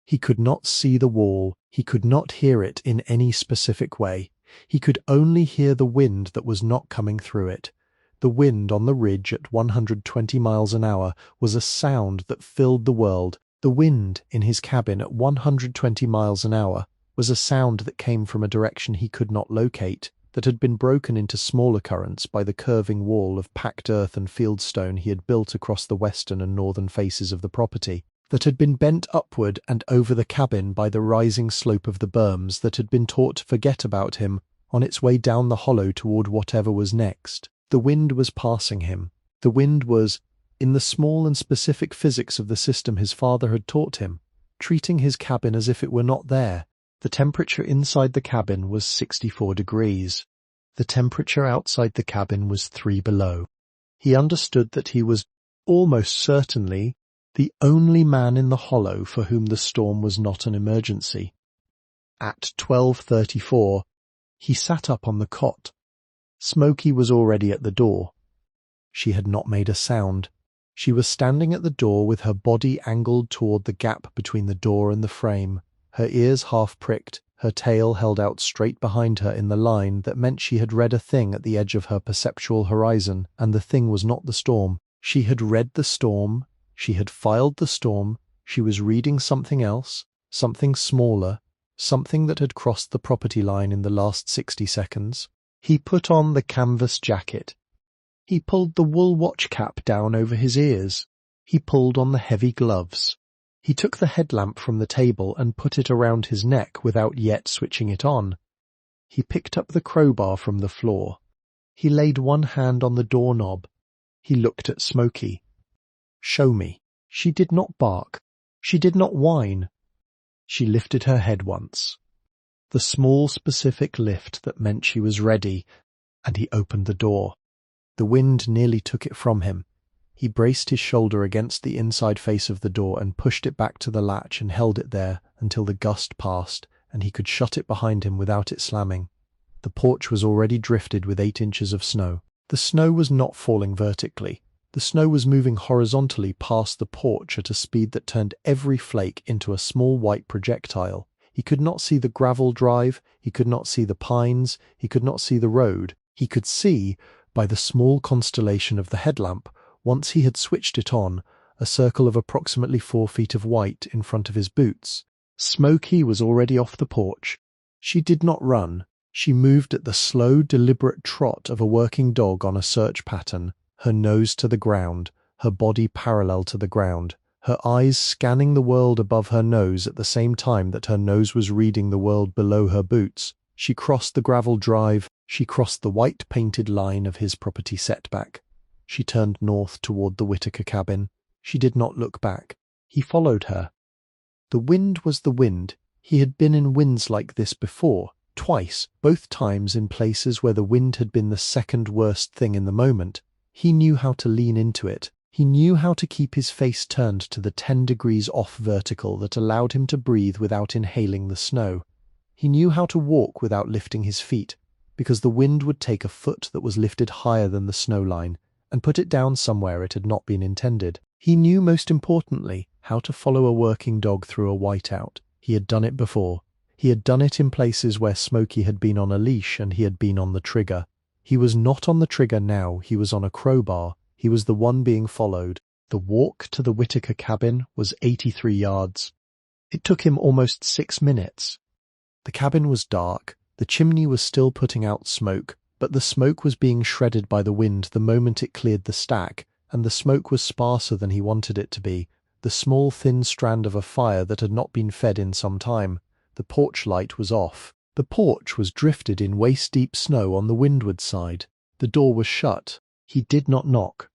He could not see the wall. He could not hear it in any specific way. He could only hear the wind that was not coming through it. The wind on the ridge at 120 miles an hour was a sound that filled the world. The wind in his cabin at 120 miles an hour was a sound that came from a direction he could not locate, that had been broken into smaller currents by the curving wall of packed earth and fieldstone he had built across the western and northern faces of the property, that had been bent upward and over the cabin by the rising slope of the berms that had been taught to forget about him on its way down the hollow toward whatever was next. The wind was passing him. The wind was, in the small and specific physics of the system his father had taught him, treating his cabin as if it were not there. The temperature inside the cabin was 64 degrees. The temperature outside the cabin was 3 below. He understood that he was, almost certainly, the only man in the hollow for whom the storm was not an emergency. At 12:34, he sat up on the cot. Smoky was already at the door. She had not made a sound. She was standing at the door with her body angled toward the gap between the door and the frame, her ears half pricked, her tail held out straight behind her in the line that meant she had read a thing at the edge of her perceptual horizon, and the thing was not the storm. She had read the storm, she had filed the storm, she was reading something else, something smaller, something that had crossed the property line in the last 60 seconds. He put on the canvas jacket. He pulled the wool watch cap down over his ears. He pulled on the heavy gloves. He took the headlamp from the table and put it around his neck without yet switching it on. He picked up the crowbar from the floor. He laid one hand on the doorknob. He looked at Smoky. "Show me." She did not bark. She did not whine. She lifted her head once. The small specific lift that meant she was ready, and he opened the door. The wind nearly took it from him. He braced his shoulder against the inside face of the door and pushed it back to the latch and held it there until the gust passed and he could shut it behind him without it slamming. The porch was already drifted with 8 inches of snow. The snow was not falling vertically. The snow was moving horizontally past the porch at a speed that turned every flake into a small white projectile. He could not see the gravel drive, he could not see the pines, he could not see the road. He could see, by the small constellation of the headlamp, once he had switched it on, a circle of approximately 4 feet of white in front of his boots. Smoky was already off the porch. She did not run. She moved at the slow, deliberate trot of a working dog on a search pattern, her nose to the ground, her body parallel to the ground, her eyes scanning the world above her nose at the same time that her nose was reading the world below her boots. She crossed the gravel drive. She crossed the white-painted line of his property setback. She turned north toward the Whitaker cabin. She did not look back. He followed her. The wind was the wind. He had been in winds like this before, twice, both times in places where the wind had been the second worst thing in the moment. He knew how to lean into it. He knew how to keep his face turned to the 10 degrees off vertical that allowed him to breathe without inhaling the snow. He knew how to walk without lifting his feet, because the wind would take a foot that was lifted higher than the snow line and put it down somewhere it had not been intended. He knew, most importantly, how to follow a working dog through a whiteout. He had done it before. He had done it in places where Smoky had been on a leash and he had been on the trigger. He was not on the trigger now, he was on a crowbar. He was the one being followed. The walk to the Whitaker cabin was 83 yards. It took him almost 6 minutes. The cabin was dark. The chimney was still putting out smoke, but the smoke was being shredded by the wind the moment it cleared the stack, and the smoke was sparser than he wanted it to be, the small thin strand of a fire that had not been fed in some time, The porch light was off. The porch was drifted in waist-deep snow on the windward side. The door was shut. He did not knock.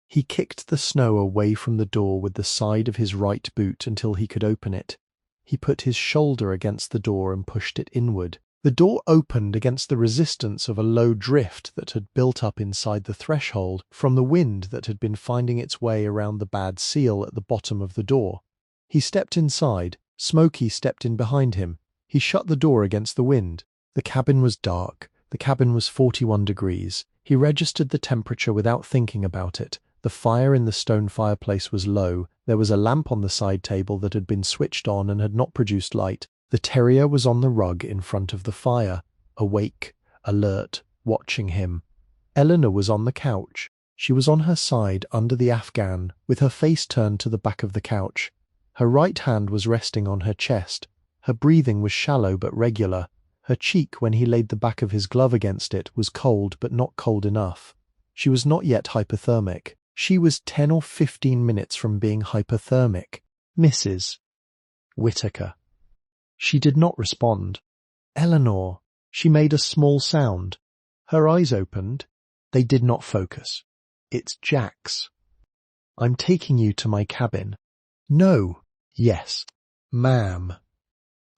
He kicked the snow away from the door with the side of his right boot until he could open it. He put his shoulder against the door and pushed it inward. The door opened against the resistance of a low drift that had built up inside the threshold from the wind that had been finding its way around the bad seal at the bottom of the door. He stepped inside. Smoky stepped in behind him. He shut the door against the wind. The cabin was dark. The cabin was 41 degrees. He registered the temperature without thinking about it. The fire in the stone fireplace was low. There was a lamp on the side table that had been switched on and had not produced light. The terrier was on the rug in front of the fire, awake, alert, watching him. Eleanor was on the couch. She was on her side under the Afghan, with her face turned to the back of the couch. Her right hand was resting on her chest. Her breathing was shallow but regular. Her cheek, when he laid the back of his glove against it, was cold but not cold enough. She was not yet hypothermic. She was 10 or 15 minutes from being hypothermic. Mrs. Whittaker. She did not respond. Eleanor. She made a small sound. Her eyes opened. They did not focus. It's Jax. I'm taking you to my cabin. No. Yes. Ma'am.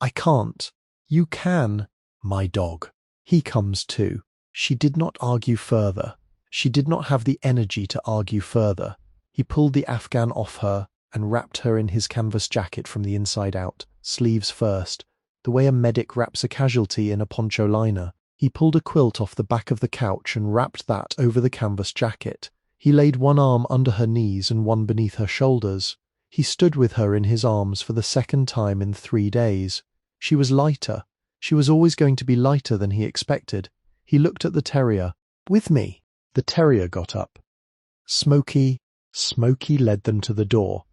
I can't. You can. My dog. He comes too. She did not argue further. She did not have the energy to argue further. He pulled the Afghan off her and wrapped her in his canvas jacket from the inside out, sleeves first, the way a medic wraps a casualty in a poncho liner. He pulled a quilt off the back of the couch and wrapped that over the canvas jacket. He laid one arm under her knees and one beneath her shoulders. He stood with her in his arms for the second time in 3 days. She was lighter. She was always going to be lighter than he expected. He looked at the terrier. With me. The terrier got up. Smoky led them to the door.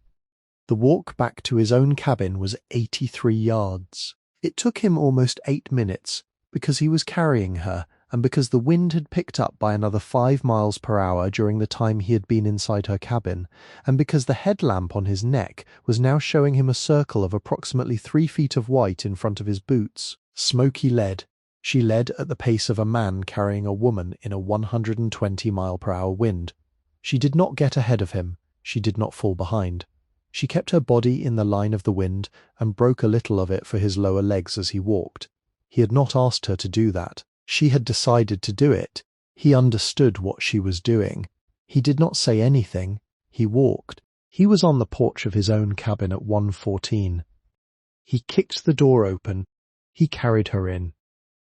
The walk back to his own cabin was 83 yards. It took him almost 8 minutes, because he was carrying her, and because the wind had picked up by another 5 miles per hour during the time he had been inside her cabin, and because the headlamp on his neck was now showing him a circle of approximately 3 feet of white in front of his boots. Smoky led. She led at the pace of a man carrying a woman in a 120-mile-per-hour wind. She did not get ahead of him. She did not fall behind. She kept her body in the line of the wind and broke a little of it for his lower legs as he walked. He had not asked her to do that. She had decided to do it. He understood what she was doing. He did not say anything. He walked. He was on the porch of his own cabin at 1:14. He kicked the door open. He carried her in.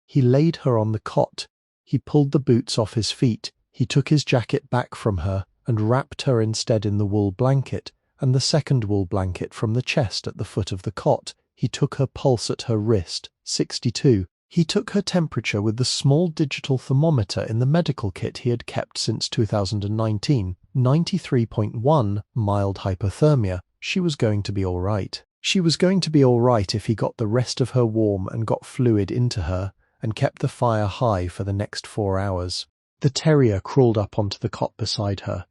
He laid her on the cot. He pulled the boots off his feet. He took his jacket back from her and wrapped her instead in the wool blanket, and the second wool blanket from the chest at the foot of the cot. He took her pulse at her wrist, 62. He took her temperature with the small digital thermometer in the medical kit he had kept since 2019, 93.1, mild hypothermia. She was going to be all right. She was going to be all right if he got the rest of her warm and got fluid into her, and kept the fire high for the next 4 hours. The terrier crawled up onto the cot beside her.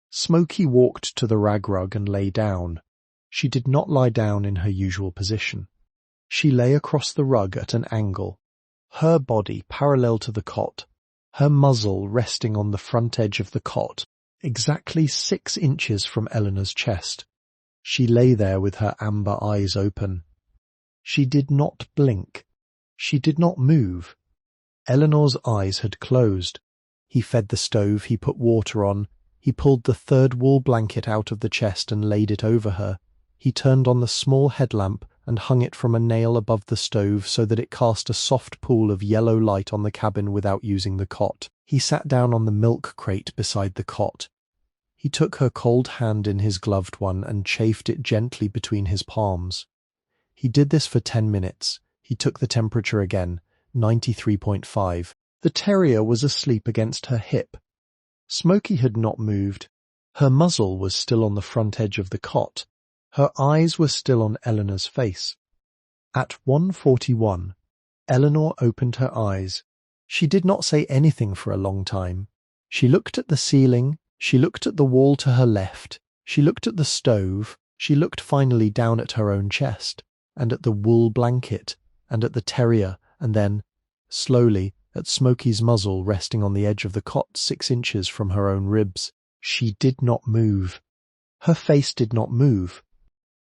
Smoky walked to the rag rug and lay down. She did not lie down in her usual position. She lay across the rug at an angle, her body parallel to the cot, her muzzle resting on the front edge of the cot, exactly 6 inches from Eleanor's chest. She lay there with her amber eyes open. She did not blink. She did not move. Eleanor's eyes had closed. He fed the stove, he put water on, he pulled the third wool blanket out of the chest and laid it over her. He turned on the small headlamp and hung it from a nail above the stove so that it cast a soft pool of yellow light on the cabin without using the cot. He sat down on the milk crate beside the cot. He took her cold hand in his gloved one and chafed it gently between his palms. He did this for 10 minutes. He took the temperature again, 93.5. The terrier was asleep against her hip. Smoky had not moved. Her muzzle was still on the front edge of the cot. Her eyes were still on Eleanor's face. At 1:41, Eleanor opened her eyes. She did not say anything for a long time. She looked at the ceiling. She looked at the wall to her left. She looked at the stove. She looked finally down at her own chest and at the wool blanket and at the terrier, and then, slowly, at Smoky's muzzle resting on the edge of the cot 6 inches from her own ribs. She did not move. Her face did not move.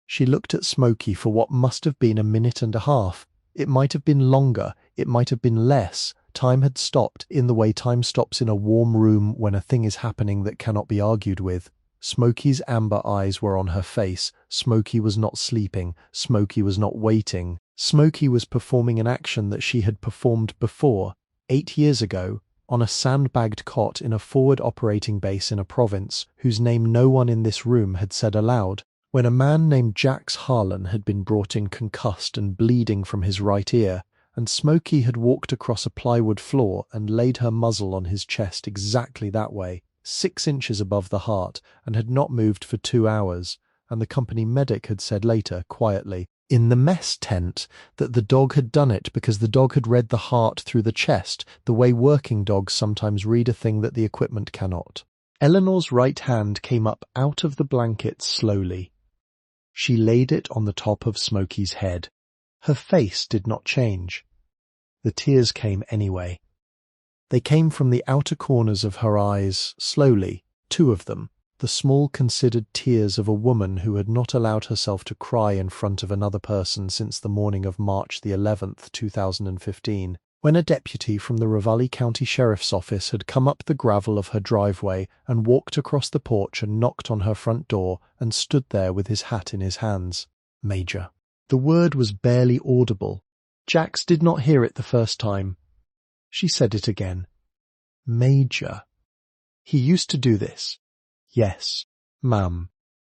She looked at Smoky for what must have been a minute and a half. It might have been longer, it might have been less. Time had stopped in the way time stops in a warm room when a thing is happening that cannot be argued with. Smoky's amber eyes were on her face. Smoky was not sleeping. Smoky was not waiting. Smoky was performing an action that she had performed before, 8 years ago, on a sandbagged cot in a forward operating base in a province whose name no one in this room had said aloud, when a man named Jax Harlan had been brought in concussed and bleeding from his right ear, and Smoky had walked across a plywood floor and laid her muzzle on his chest exactly that way, 6 inches above the heart, and had not moved for 2 hours, and the company medic had said later, quietly, in the mess tent, that the dog had done it because the dog had read the heart through the chest, the way working dogs sometimes read a thing that the equipment cannot. Eleanor's right hand came up out of the blanket slowly. She laid it on the top of Smoky's head. Her face did not change. The tears came anyway. They came from the outer corners of her eyes, slowly, 2 of them, the small considered tears of a woman who had not allowed herself to cry in front of another person since the morning of March the 11th, 2015, when a deputy from the Ravalli County Sheriff's Office had come up the gravel of her driveway and walked across the porch and knocked on her front door and stood there with his hat in his hands. Major. The word was barely audible. Jax did not hear it the first time. She said it again. Major. He used to do this. Yes, ma'am.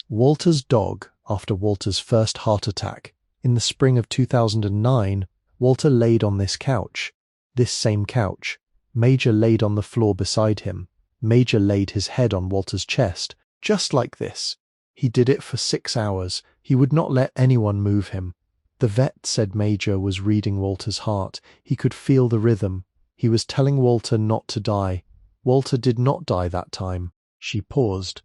Walter's dog, after Walter's first heart attack, in the spring of 2009, Walter laid on this couch. This same couch. Major laid on the floor beside him. Major laid his head on Walter's chest, just like this. He did it for 6 hours. He would not let anyone move him. The vet said Major was reading Walter's heart. He could feel the rhythm. He was telling Walter not to die. Walter did not die that time. She paused.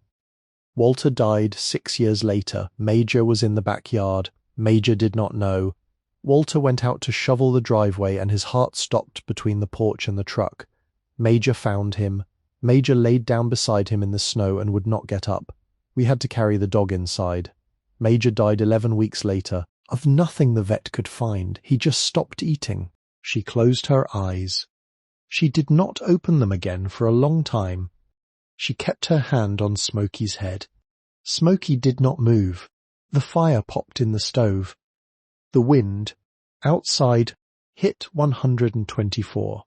Walter died 6 years later. Major was in the backyard. Major did not know. Walter went out to shovel the driveway and his heart stopped between the porch and the truck. Major found him. Major laid down beside him in the snow and would not get up. We had to carry the dog inside. Major died 11 weeks later. Of nothing the vet could find. He just stopped eating. She closed her eyes. She did not open them again for a long time. She kept her hand on Smoky's head. Smoky did not move. The fire popped in the stove. The wind, outside, hit 124.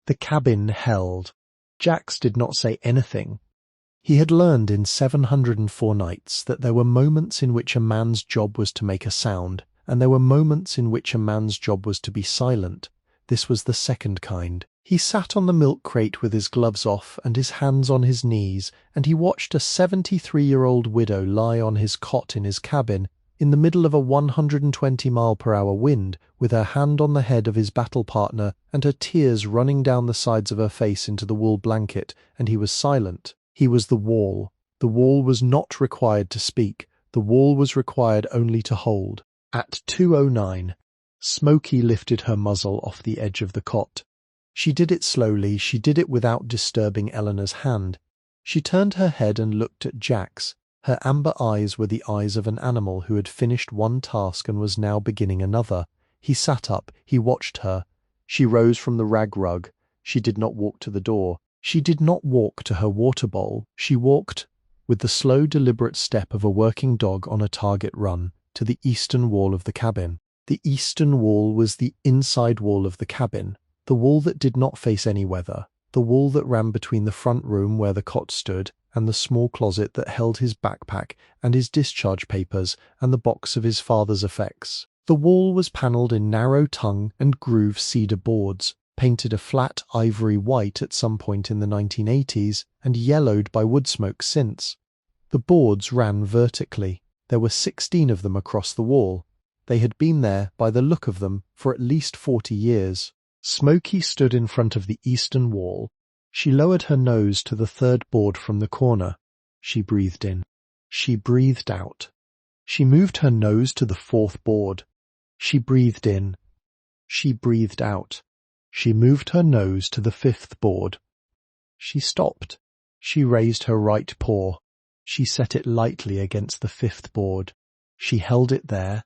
The cabin held. Jax did not say anything. He had learned in 704 nights that there were moments in which a man's job was to make a sound, and there were moments in which a man's job was to be silent. This was the second kind. He sat on the milk crate with his gloves off and his hands on his knees, and he watched a 73-year-old widow lie on his cot in his cabin, in the middle of a 120-mile-per-hour wind, with her hand on the head of his battle partner and her tears running down the sides of her face into the wool blanket, and he was silent. He was the wall. The wall was not required to speak. The wall was required only to hold. At 2:09, Smoky lifted her muzzle off the edge of the cot. She did it slowly. She did it without disturbing Eleanor's hand. She turned her head and looked at Jax. Her amber eyes were the eyes of an animal who had finished one task and was now beginning another. He sat up. He watched her. She rose from the rag rug. She did not walk to the door. She did not walk to her water bowl. She walked, with the slow, deliberate step of a working dog on a target run, to the eastern wall of the cabin. The eastern wall was the inside wall of the cabin, the wall that did not face any weather, the wall that ran between the front room where the cot stood and the small closet that held his backpack and his discharge papers and the box of his father's effects. The wall was panelled in narrow tongue and groove cedar boards, painted a flat ivory white at some point in the 1980s and yellowed by wood smoke since. The boards ran vertically. There were 16 of them across the wall. They had been there, by the look of them, for at least 40 years. Smoky stood in front of the eastern wall. She lowered her nose to the third board from the corner. She breathed in. She breathed out. She moved her nose to the fourth board. She breathed in. She breathed out. She moved her nose to the 5th board. She stopped. She raised her right paw. She set it lightly against the 5th board. She held it there.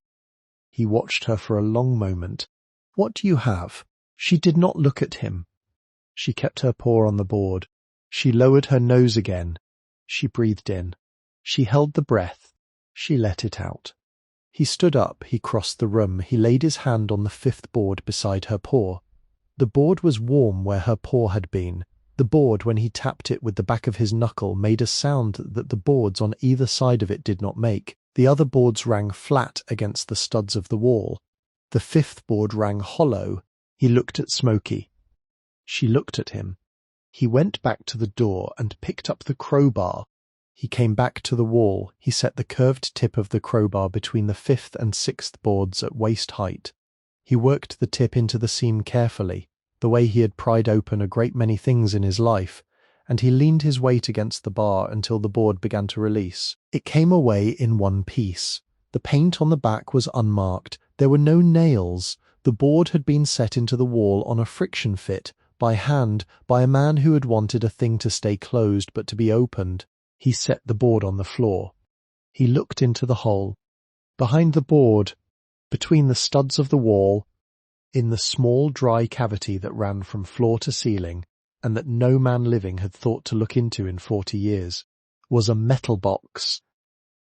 He watched her for a long moment. "What do you have?" She did not look at him. She kept her paw on the board. She lowered her nose again. She breathed in. She held the breath. She let it out. He stood up. He crossed the room. He laid his hand on the 5th board beside her paw. The board was warm where her paw had been. The board, when he tapped it with the back of his knuckle, made a sound that the boards on either side of it did not make. The other boards rang flat against the studs of the wall. The 5th board rang hollow. He looked at Smoky. She looked at him. He went back to the door and picked up the crowbar. He came back to the wall. He set the curved tip of the crowbar between the 5th and 6th boards at waist height. He worked the tip into the seam carefully, the way he had pried open a great many things in his life, and he leaned his weight against the bar until the board began to release. It came away in one piece. The paint on the back was unmarked. There were no nails. The board had been set into the wall on a friction fit, by hand, by a man who had wanted a thing to stay closed but to be opened. He set the board on the floor. He looked into the hole. Behind the board, between the studs of the wall, in the small dry cavity that ran from floor to ceiling, and that no man living had thought to look into in 40 years, was a metal box.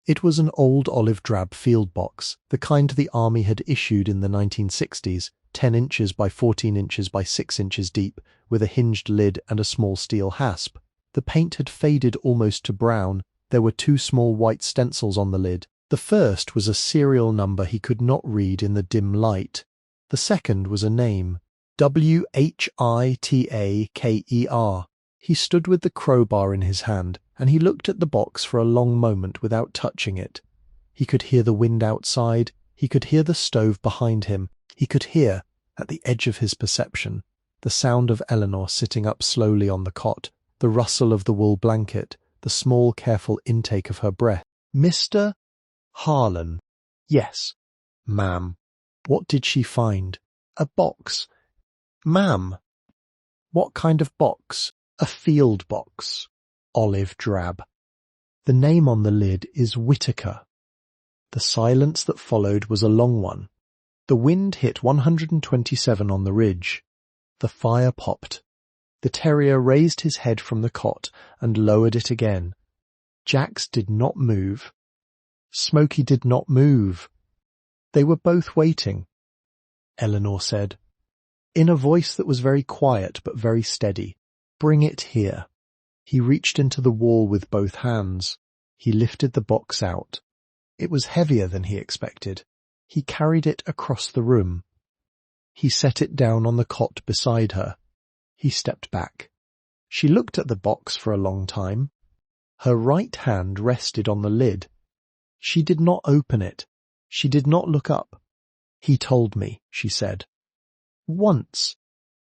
It was an old olive-drab field box, the kind the army had issued in the 1960s, 10 inches by 14 inches by 6 inches deep, with a hinged lid and a small steel hasp. The paint had faded almost to brown. There were 2 small white stencils on the lid. The first was a serial number he could not read in the dim light. The second was a name, Whitaker. He stood with the crowbar in his hand, and he looked at the box for a long moment without touching it. He could hear the wind outside. He could hear the stove behind him. He could hear, at the edge of his perception, the sound of Eleanor sitting up slowly on the cot, the rustle of the wool blanket, the small, careful intake of her breath. "Mr. Harlan." "Yes, ma'am." What did she find? "A box." "Ma'am." "What kind of box?" "A field box. Olive drab. The name on the lid is Whitaker." The silence that followed was a long one. The wind hit 127 on the ridge. The fire popped. The terrier raised his head from the cot and lowered it again. Jax did not move. Smoky did not move. They were both waiting. Eleanor said, in a voice that was very quiet but very steady, "Bring it here." He reached into the wall with both hands. He lifted the box out. It was heavier than he expected. He carried it across the room. He set it down on the cot beside her. He stepped back. She looked at the box for a long time. Her right hand rested on the lid. She did not open it. She did not look up. "He told me," she said. "Once,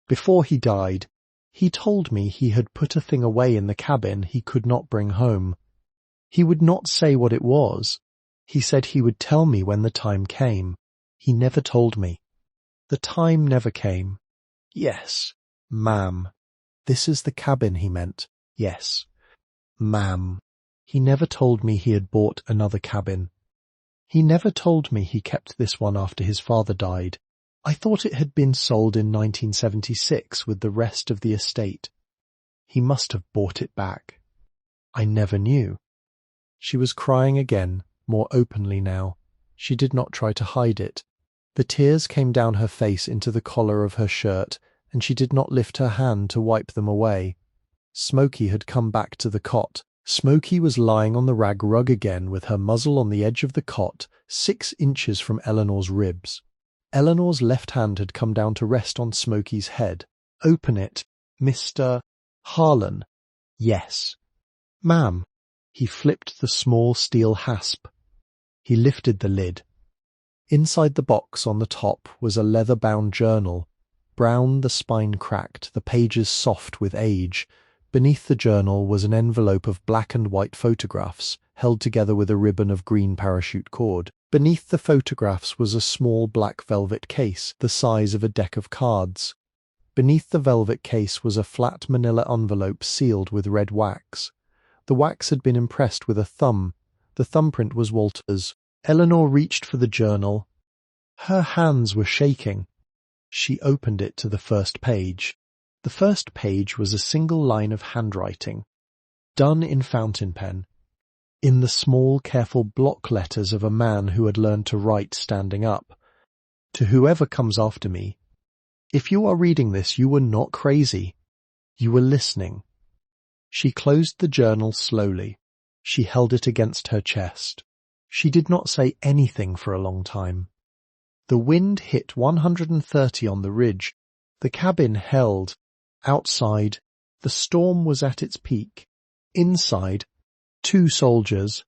before he died, he told me he had put a thing away in the cabin he could not bring home. He would not say what it was. He said he would tell me when the time came. He never told me. The time never came." "Yes, ma'am." "This is the cabin," he meant. "Yes, ma'am." "He never told me he had bought another cabin. He never told me he kept this one after his father died. I thought it had been sold in 1976 with the rest of the estate. He must have bought it back. I never knew." She was crying again, more openly now. She did not try to hide it. The tears came down her face into the collar of her shirt, and she did not lift her hand to wipe them away. Smoky had come back to the cot. Smoky was lying on the rag rug again with her muzzle on the edge of the cot, 6 inches from Eleanor's ribs. Eleanor's left hand had come down to rest on Smoky's head. "Open it, Mr. Harlan." "Yes." "Ma'am." He flipped the small steel hasp. He lifted the lid. Inside the box on the top was a leather-bound journal. Brown, the spine cracked, the pages soft with age. Beneath the journal was an envelope of black and white photographs, held together with a ribbon of green parachute cord. Beneath the photographs was a small black velvet case, the size of a deck of cards. Beneath the velvet case was a flat manila envelope sealed with red wax. The wax had been impressed with a thumb. The thumbprint was Walter's. Eleanor reached for the journal. Her hands were shaking. She opened it to the first page. The first page was a single line of handwriting, done in fountain pen, in the small, careful block letters of a man who had learned to write standing up. To whoever comes after me, if you are reading this, you were not crazy. You were listening. She closed the journal slowly. She held it against her chest. She did not say anything for a long time. The wind hit 130 on the ridge. The cabin held. Outside, the storm was at its peak. Inside, 2 soldiers,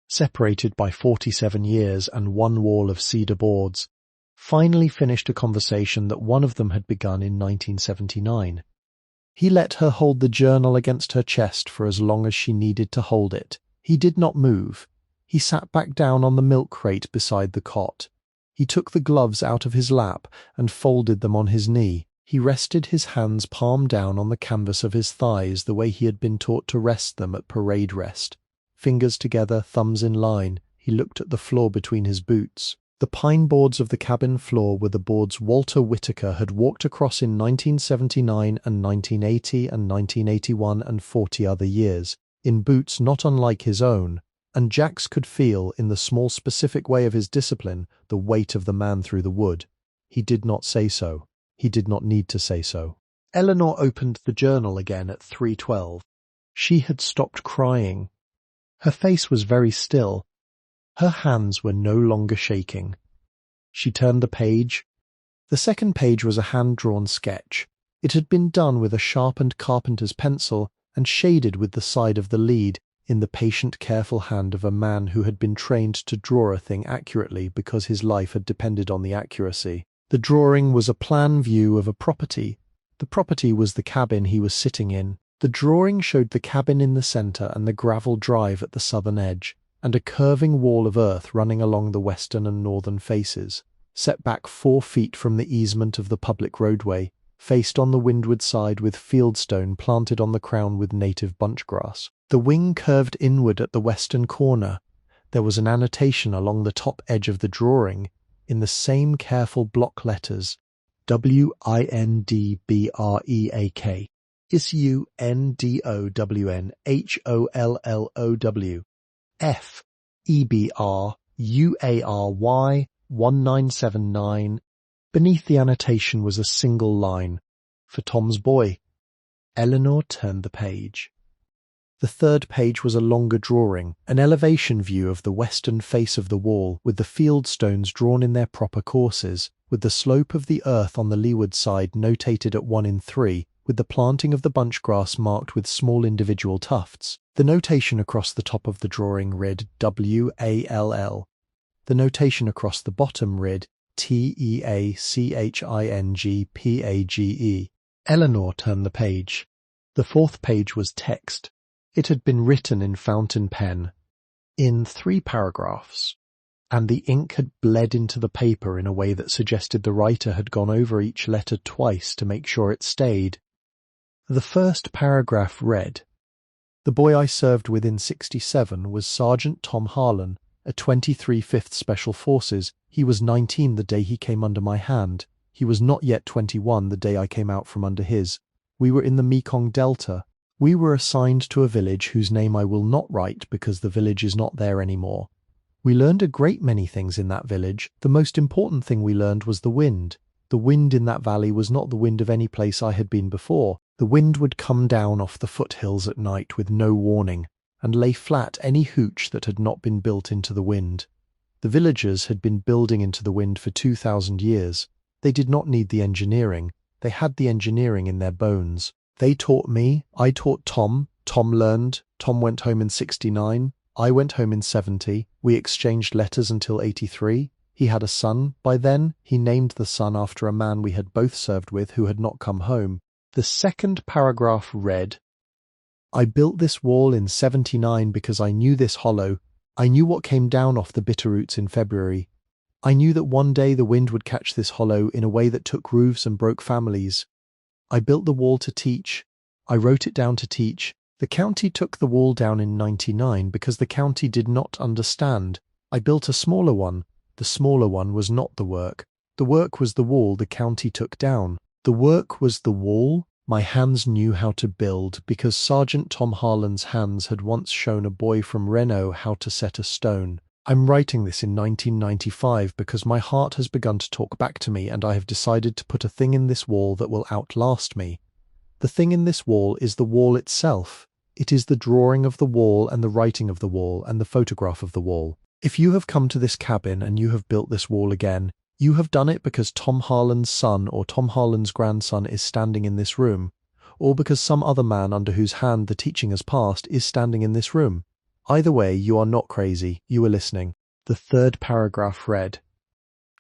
separated by 47 years and 1 wall of cedar boards, finally finished a conversation that one of them had begun in 1979. He let her hold the journal against her chest for as long as she needed to hold it. He did not move. He sat back down on the milk crate beside the cot. He took the gloves out of his lap and folded them on his knee. He rested his hands palm down on the canvas of his thighs the way he had been taught to rest them at parade rest. Fingers together, thumbs in line, he looked at the floor between his boots. The pine boards of the cabin floor were the boards Walter Whitaker had walked across in 1979 and 1980 and 1981 and 40 other years, in boots not unlike his own, and Jax could feel, in the small specific way of his discipline, the weight of the man through the wood. He did not say so. He did not need to say so. Eleanor opened the journal again at 3:12. She had stopped crying. Her face was very still. Her hands were no longer shaking. She turned the page. The second page was a hand-drawn sketch. It had been done with a sharpened carpenter's pencil and shaded with the side of the lead, in the patient, careful hand of a man who had been trained to draw a thing accurately because his life had depended on the accuracy. The drawing was a plan view of a property. The property was the cabin he was sitting in. The drawing showed the cabin in the center and the gravel drive at the southern edge, and a curving wall of earth running along the western and northern faces, set back 4 feet from the easement of the public roadway, faced on the windward side with fieldstone planted on the crown with native bunchgrass. The wing curved inward at the western corner. There was an annotation along the top edge of the drawing, in the same careful block letters, WINDBREAK, SUNDOWNHOLLOW, FEBRUARY 1979. Beneath the annotation was a single line, "For Tom's boy." Eleanor turned the page. The third page was a longer drawing, an elevation view of the western face of the wall, with the field stones drawn in their proper courses, with the slope of the earth on the leeward side notated at 1 in 3, with the planting of the bunchgrass marked with small individual tufts. The notation across the top of the drawing read WALL. The notation across the bottom read TEACHINGPAGE. Eleanor turned the page. The fourth page was text. It had been written in fountain pen, in 3 paragraphs, and the ink had bled into the paper in a way that suggested the writer had gone over each letter twice to make sure it stayed. The first paragraph read, "The boy I served with in 67 was Sergeant Tom Harlan, a 23/5th Special Forces. He was 19 the day he came under my hand. He was not yet 21 the day I came out from under his. We were in the Mekong Delta. We were assigned to a village whose name I will not write because the village is not there anymore. We learned a great many things in that village. The most important thing we learned was the wind. The wind in that valley was not the wind of any place I had been before. The wind would come down off the foothills at night with no warning, and lay flat any hooch that had not been built into the wind. The villagers had been building into the wind for 2,000 years. They did not need the engineering. They had the engineering in their bones. They taught me, I taught Tom, Tom learned, Tom went home in 69, I went home in 70, we exchanged letters until 83. He had a son. By then, he named the son after a man we had both served with who had not come home. The second paragraph read, "I built this wall in 79 because I knew this hollow. I knew what came down off the Bitterroots in February. I knew that one day the wind would catch this hollow in a way that took roofs and broke families. I built the wall to teach. I wrote it down to teach. The county took the wall down in '99 because the county did not understand. I built a smaller one. The smaller one was not the work. The work was the wall the county took down. The work was the wall my hands knew how to build because Sergeant Tom Harlan's hands had once shown a boy from Renault how to set a stone. I'm writing this in 1995 because my heart has begun to talk back to me and I have decided to put a thing in this wall that will outlast me. The thing in this wall is the wall itself. It is the drawing of the wall and the writing of the wall and the photograph of the wall. If you have come to this cabin and you have built this wall again, you have done it because Tom Harlan's son or Tom Harlan's grandson is standing in this room, or because some other man under whose hand the teaching has passed is standing in this room. Either way, you are not crazy, you are listening. The third paragraph read,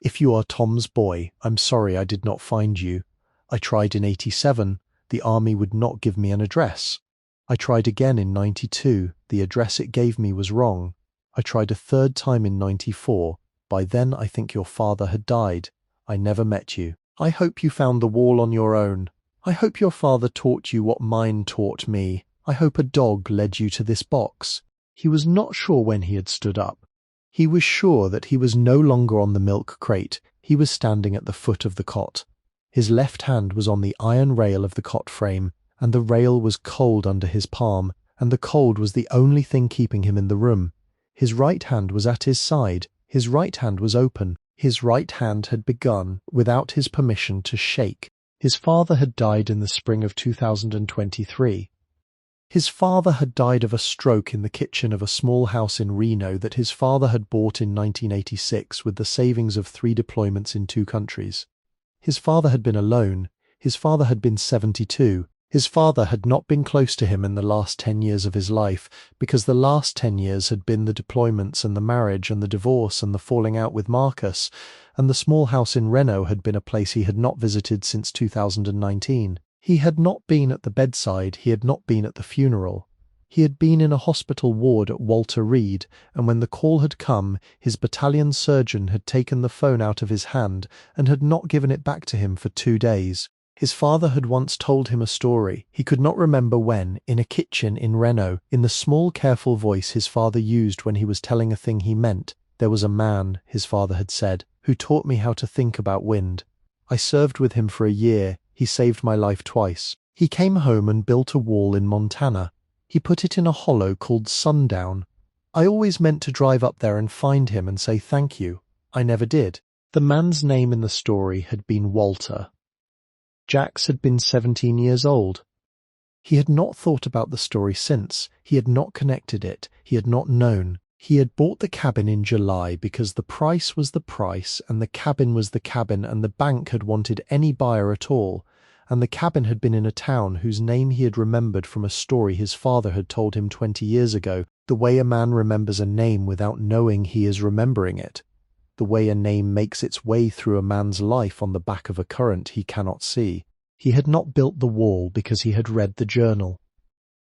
"If you are Tom's boy, I'm sorry I did not find you. I tried in '87, the army would not give me an address. I tried again in '92, the address it gave me was wrong. I tried a third time in '94. By then I think your father had died. I never met you. I hope you found the wall on your own. I hope your father taught you what mine taught me. I hope a dog led you to this box." He was not sure when he had stood up. He was sure that he was no longer on the milk crate. He was standing at the foot of the cot. His left hand was on the iron rail of the cot frame, and the rail was cold under his palm, and the cold was the only thing keeping him in the room. His right hand was at his side. His right hand was open. His right hand had begun, without his permission, to shake. His father had died in the spring of 2023. His father had died of a stroke in the kitchen of a small house in Reno that his father had bought in 1986 with the savings of 3 deployments in 2 countries. His father had been alone. His father had been 72. His father had not been close to him in the last 10 years of his life, because the last 10 years had been the deployments and the marriage and the divorce and the falling out with Marcus, and the small house in Reno had been a place he had not visited since 2019. He had not been at the bedside, he had not been at the funeral. He had been in a hospital ward at Walter Reed, and when the call had come, his battalion surgeon had taken the phone out of his hand and had not given it back to him for 2 days. His father had once told him a story, he could not remember when, in a kitchen in Reno, in the small careful voice his father used when he was telling a thing he meant. "There was a man," his father had said, "who taught me how to think about wind. I served with him for a year, he saved my life twice. He came home and built a wall in Montana. He put it in a hollow called Sundown. I always meant to drive up there and find him and say thank you. I never did." The man's name in the story had been Walter. Jax had been 17 years old. He had not thought about the story since. He had not connected it. He had not known. He had bought the cabin in July because the price was the price, and the cabin was the cabin, and the bank had wanted any buyer at all, and the cabin had been in a town whose name he had remembered from a story his father had told him 20 years ago, the way a man remembers a name without knowing he is remembering it. The way a name makes its way through a man's life on the back of a current he cannot see. He had not built the wall because he had read the journal.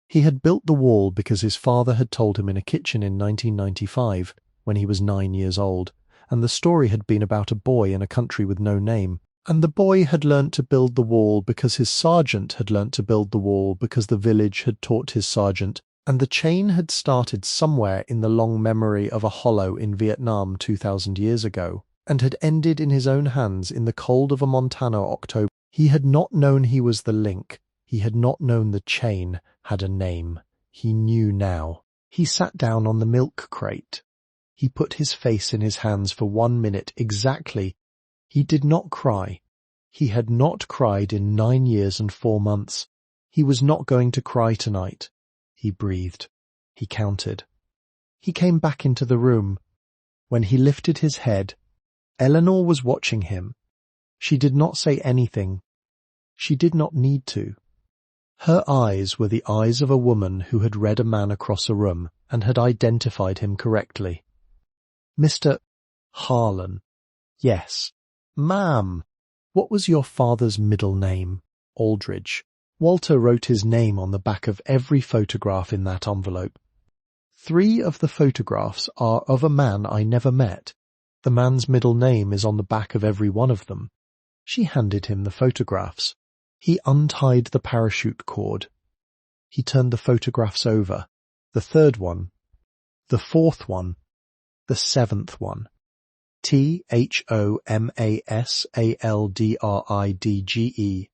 He had built the wall because his father had told him in a kitchen in 1995, when he was 9 years old, and the story had been about a boy in a country with no name. And the boy had learnt to build the wall because his sergeant had learnt to build the wall because the village had taught his sergeant, and the chain had started somewhere in the long memory of a hollow in Vietnam 2,000 years ago, and had ended in his own hands in the cold of a Montana October. He had not known he was the link. He had not known the chain had a name. He knew now. He sat down on the milk crate. He put his face in his hands for 1 minute exactly. He did not cry. He had not cried in 9 years and 4 months. He was not going to cry tonight. He breathed. He counted. He came back into the room. When he lifted his head, Eleanor was watching him. She did not say anything. She did not need to. Her eyes were the eyes of a woman who had read a man across a room and had identified him correctly. "Mr. Harlan." "Yes." "Ma'am." "What was your father's middle name?" "Aldridge." Walter wrote his name on the back of every photograph in that envelope. 3 of the photographs are of a man I never met. The man's middle name is on the back of every one of them. She handed him the photographs. He untied the parachute cord. He turned the photographs over. The 3rd one. The 4th one. The 7th one. THOMASALDRIDGE JANUARYNINETEENSIXTYNINE.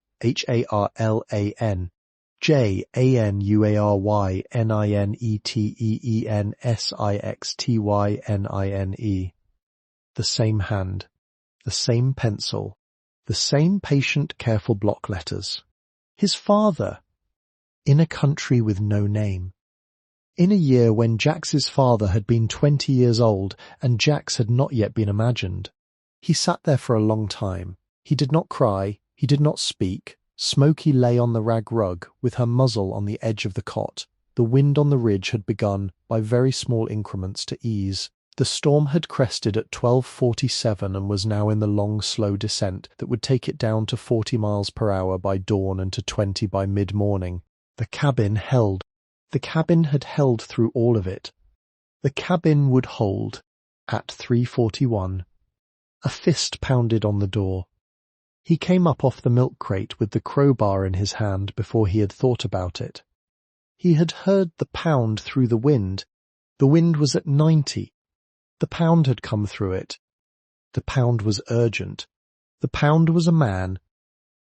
The same hand, the same pencil, the same patient, careful block letters. His father, in a country with no name. In a year when Jax's father had been 20 years old and Jax had not yet been imagined. He sat there for a long time. He did not cry, he did not speak. Smoky lay on the rag rug, with her muzzle on the edge of the cot. The wind on the ridge had begun, by very small increments, to ease. The storm had crested at 12:47 and was now in the long, slow descent that would take it down to 40 miles per hour by dawn and to 20 by mid-morning. The cabin held. The cabin had held through all of it. The cabin would hold. At 3:41. A fist pounded on the door. He came up off the milk crate with the crowbar in his hand before he had thought about it. He had heard the pound through the wind. The wind was at 90. The pound had come through it. The pound was urgent. The pound was a man.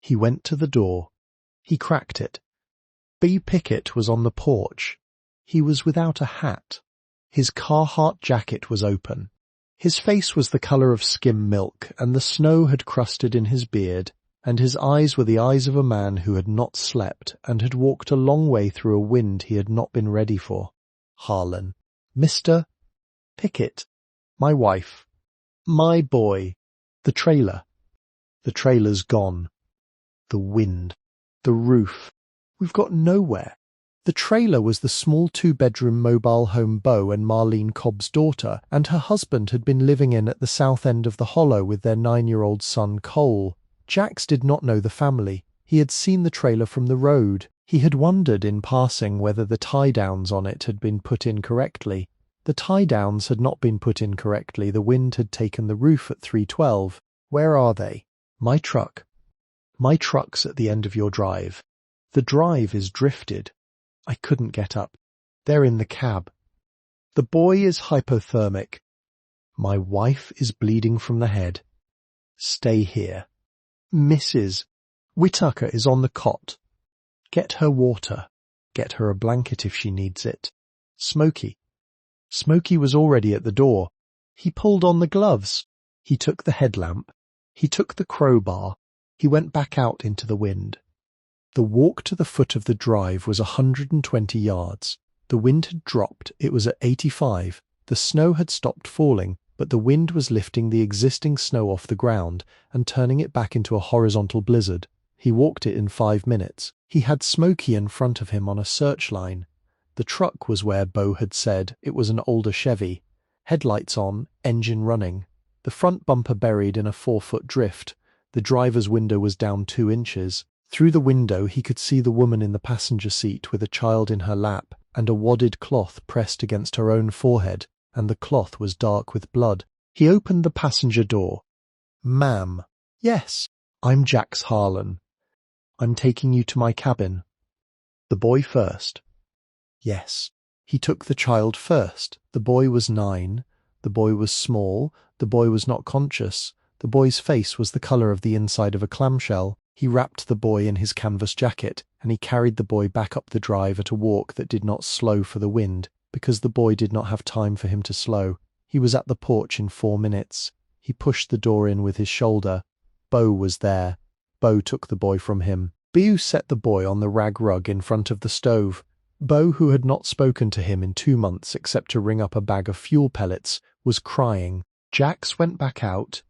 He went to the door. He cracked it. B. Pickett was on the porch. He was without a hat. His Carhartt jacket was open. His face was the colour of skim milk, and the snow had crusted in his beard, and his eyes were the eyes of a man who had not slept and had walked a long way through a wind he had not been ready for. Harlan. Mr. Pickett. My wife. My boy. The trailer. The trailer's gone. The wind. The roof. We've got nowhere. The trailer was the small 2-bedroom mobile home Beau and Marlene Cobb's daughter and her husband had been living in at the south end of the hollow with their 9-year-old son Cole. Jax did not know the family. He had seen the trailer from the road. He had wondered in passing whether the tie-downs on it had been put in correctly. The tie-downs had not been put in correctly. The wind had taken the roof at 3:12. Where are they? My truck. My truck's at the end of your drive. The drive is drifted. I couldn't get up. They're in the cab. The boy is hypothermic. My wife is bleeding from the head. Stay here. Mrs. Whitaker is on the cot. Get her water. Get her a blanket if she needs it. Smoky. Smoky was already at the door. He pulled on the gloves. He took the headlamp. He took the crowbar. He went back out into the wind. The walk to the foot of the drive was 120 yards. The wind had dropped. It was at 85. The snow had stopped falling, but the wind was lifting the existing snow off the ground and turning it back into a horizontal blizzard. He walked it in 5 minutes. He had Smoky in front of him on a search line. The truck was where Beau had said. It was an older Chevy. Headlights on, engine running. The front bumper buried in a 4-foot drift. The driver's window was down 2 inches. Through the window he could see the woman in the passenger seat with a child in her lap and a wadded cloth pressed against her own forehead, and the cloth was dark with blood. He opened the passenger door. Ma'am. Yes. I'm Jax Harlan. I'm taking you to my cabin. The boy first. Yes. He took the child first. The boy was 9. The boy was small. The boy was not conscious. The boy's face was the colour of the inside of a clamshell. He wrapped the boy in his canvas jacket, and he carried the boy back up the drive at a walk that did not slow for the wind, because the boy did not have time for him to slow. He was at the porch in 4 minutes. He pushed the door in with his shoulder. Beau was there. Beau took the boy from him. Beau set the boy on the rag rug in front of the stove. Beau, who had not spoken to him in 2 months except to ring up a bag of fuel pellets, was crying. Jax went back out.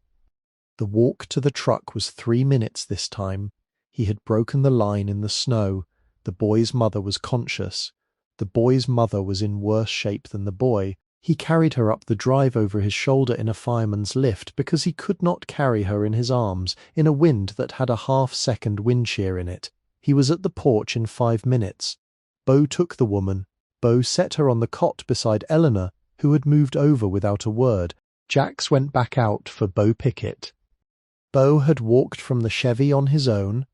The walk to the truck was 3 minutes this time. He had broken the line in the snow. The boy's mother was conscious. The boy's mother was in worse shape than the boy. He carried her up the drive over his shoulder in a fireman's lift because he could not carry her in his arms in a wind that had a half-second wind shear in it. He was at the porch in 5 minutes. Beau took the woman. Bo set her on the cot beside Eleanor, who had moved over without a word. Jax went back out for Bo Pickett. Bo had walked from the Chevy on his own.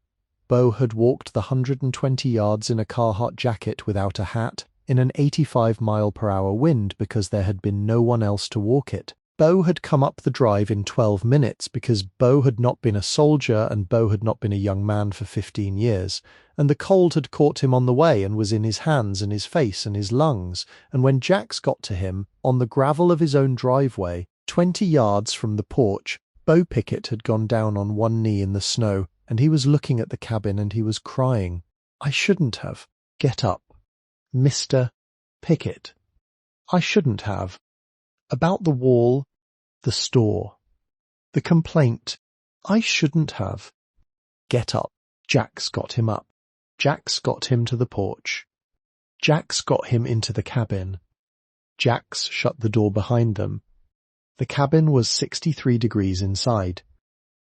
Bo had walked the 120 yards in a Carhartt jacket without a hat, in an 85-mile-per-hour wind because there had been no one else to walk it. Bo had come up the drive in 12 minutes because Bo had not been a soldier and Bo had not been a young man for 15 years, and the cold had caught him on the way and was in his hands and his face and his lungs, and when Jax got to him, on the gravel of his own driveway, 20 yards from the porch, Bo Pickett had gone down on one knee in the snow, and he was looking at the cabin and he was crying. I shouldn't have. Get up. Mr. Pickett. I shouldn't have. About the wall, the store. The complaint. I shouldn't have. Get up. Jax got him up. Jax got him to the porch. Jax got him into the cabin. Jax shut the door behind them. The cabin was 63 degrees inside.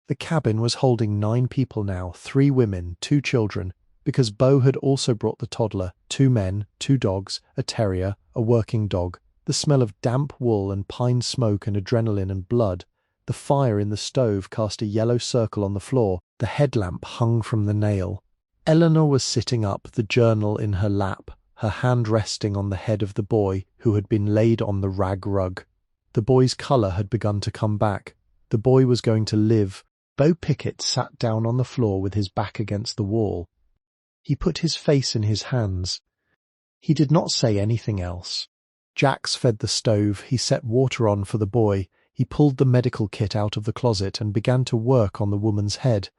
The cabin was holding 9 people now, 3 women, 2 children, because Bo had also brought the toddler, 2 men, 2 dogs, a terrier, a working dog, the smell of damp wool and pine smoke and adrenaline and blood. The fire in the stove cast a yellow circle on the floor. The headlamp hung from the nail. Eleanor was sitting up, the journal in her lap, her hand resting on the head of the boy who had been laid on the rag rug. The boy's colour had begun to come back. The boy was going to live. Bo Pickett sat down on the floor with his back against the wall. He put his face in his hands. He did not say anything else. Jax fed the stove. He set water on for the boy. He pulled the medical kit out of the closet and began to work on the woman's head.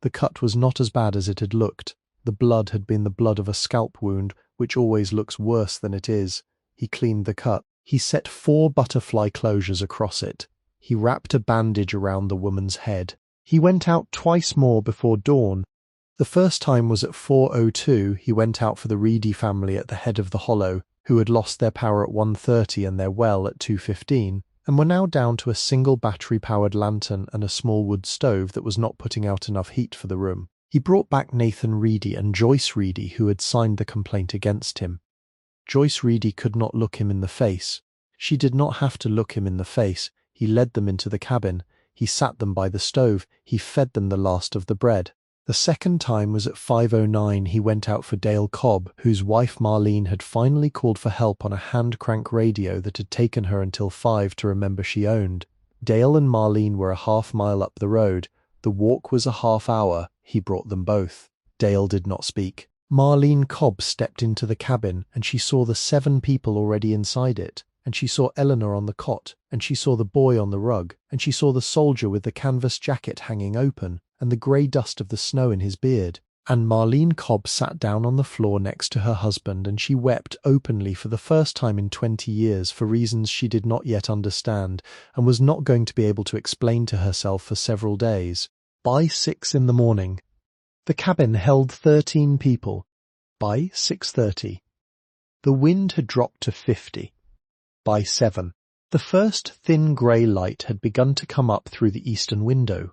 The cut was not as bad as it had looked. The blood had been the blood of a scalp wound, which always looks worse than it is. He cleaned the cut. He set 4 butterfly closures across it. He wrapped a bandage around the woman's head. He went out twice more before dawn. The first time was at 4:02. He went out for the Reedy family at the head of the hollow, who had lost their power at 1:30 and their well at 2:15, and were now down to a single battery-powered lantern and a small wood stove that was not putting out enough heat for the room. He brought back Nathan Reedy and Joyce Reedy, who had signed the complaint against him. Joyce Reedy could not look him in the face. She did not have to look him in the face. He led them into the cabin. He sat them by the stove. He fed them the last of the bread. The second time was at 5:09. He went out for Dale Cobb, whose wife Marlene had finally called for help on a hand-crank radio that had taken her until 5 to remember she owned. Dale and Marlene were a half-mile up the road. The walk was a half-hour. He brought them both. Dale did not speak. Marlene Cobb stepped into the cabin, and she saw the 7 people already inside it, and she saw Eleanor on the cot, and she saw the boy on the rug, and she saw the soldier with the canvas jacket hanging open, and the grey dust of the snow in his beard. And Marlene Cobb sat down on the floor next to her husband, and she wept openly for the first time in 20 years for reasons she did not yet understand, and was not going to be able to explain to herself for several days. By 6 in the morning, the cabin held 13 people. By 6:30, the wind had dropped to 50. By 7, the first thin grey light had begun to come up through the eastern window.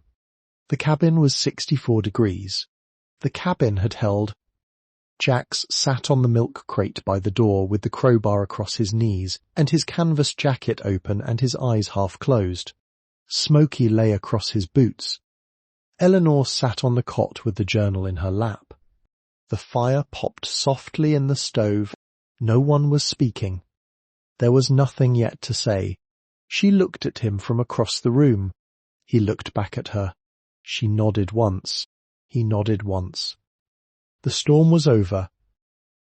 The cabin was 64 degrees. The cabin had held. Jax sat on the milk crate by the door with the crowbar across his knees and his canvas jacket open and his eyes half closed. Smoky lay across his boots. Eleanor sat on the cot with the journal in her lap. The fire popped softly in the stove. No one was speaking. There was nothing yet to say. She looked at him from across the room. He looked back at her. She nodded once. He nodded once. The storm was over.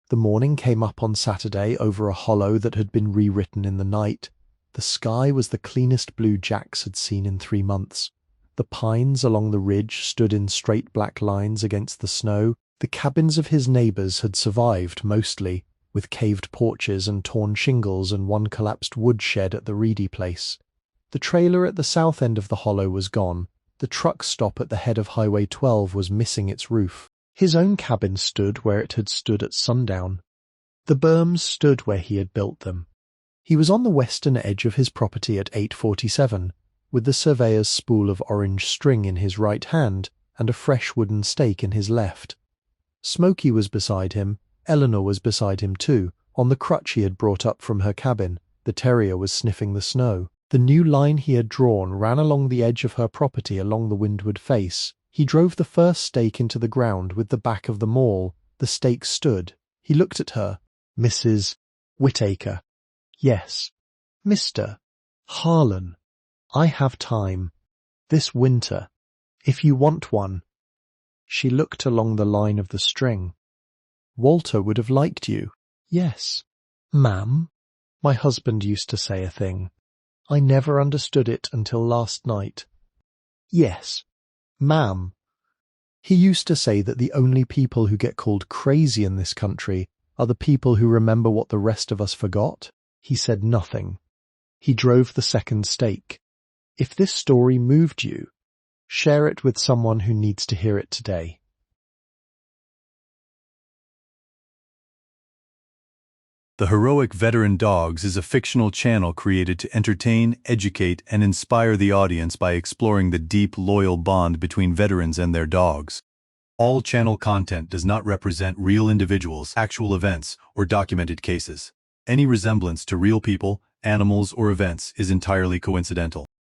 The morning came up on Saturday over a hollow that had been rewritten in the night. The sky was the cleanest blue Jax had seen in 3 months. The pines along the ridge stood in straight black lines against the snow. The cabins of his neighbours had survived, mostly, with caved porches and torn shingles and one collapsed woodshed at the Reedy place. The trailer at the south end of the hollow was gone. The truck stop at the head of Highway 12 was missing its roof. His own cabin stood where it had stood at sundown. The berms stood where he had built them. He was on the western edge of his property at 8:47, with the surveyor's spool of orange string in his right hand and a fresh wooden stake in his left. Smoky was beside him. Eleanor was beside him too, On the crutch he had brought up from her cabin, the terrier was sniffing the snow. The new line he had drawn ran along the edge of her property along the windward face. He drove the first stake into the ground with the back of the maul. The stake stood. He looked at her. Mrs. Whittaker. Yes. Mr. Harlan. I have time. This winter. If you want one. She looked along the line of the string. Walter would have liked you. Yes. Ma'am? My husband used to say a thing. I never understood it until last night. Yes. Ma'am. He used to say that the only people who get called crazy in this country are the people who remember what the rest of us forgot. He said nothing. He drove the second stake. If this story moved you, share it with someone who needs to hear it today. The Heroic Veteran Dogs is a fictional channel created to entertain, educate, and inspire the audience by exploring the deep, loyal bond between veterans and their dogs. All channel content does not represent real individuals, actual events, or documented cases. Any resemblance to real people, animals, or events is entirely coincidental.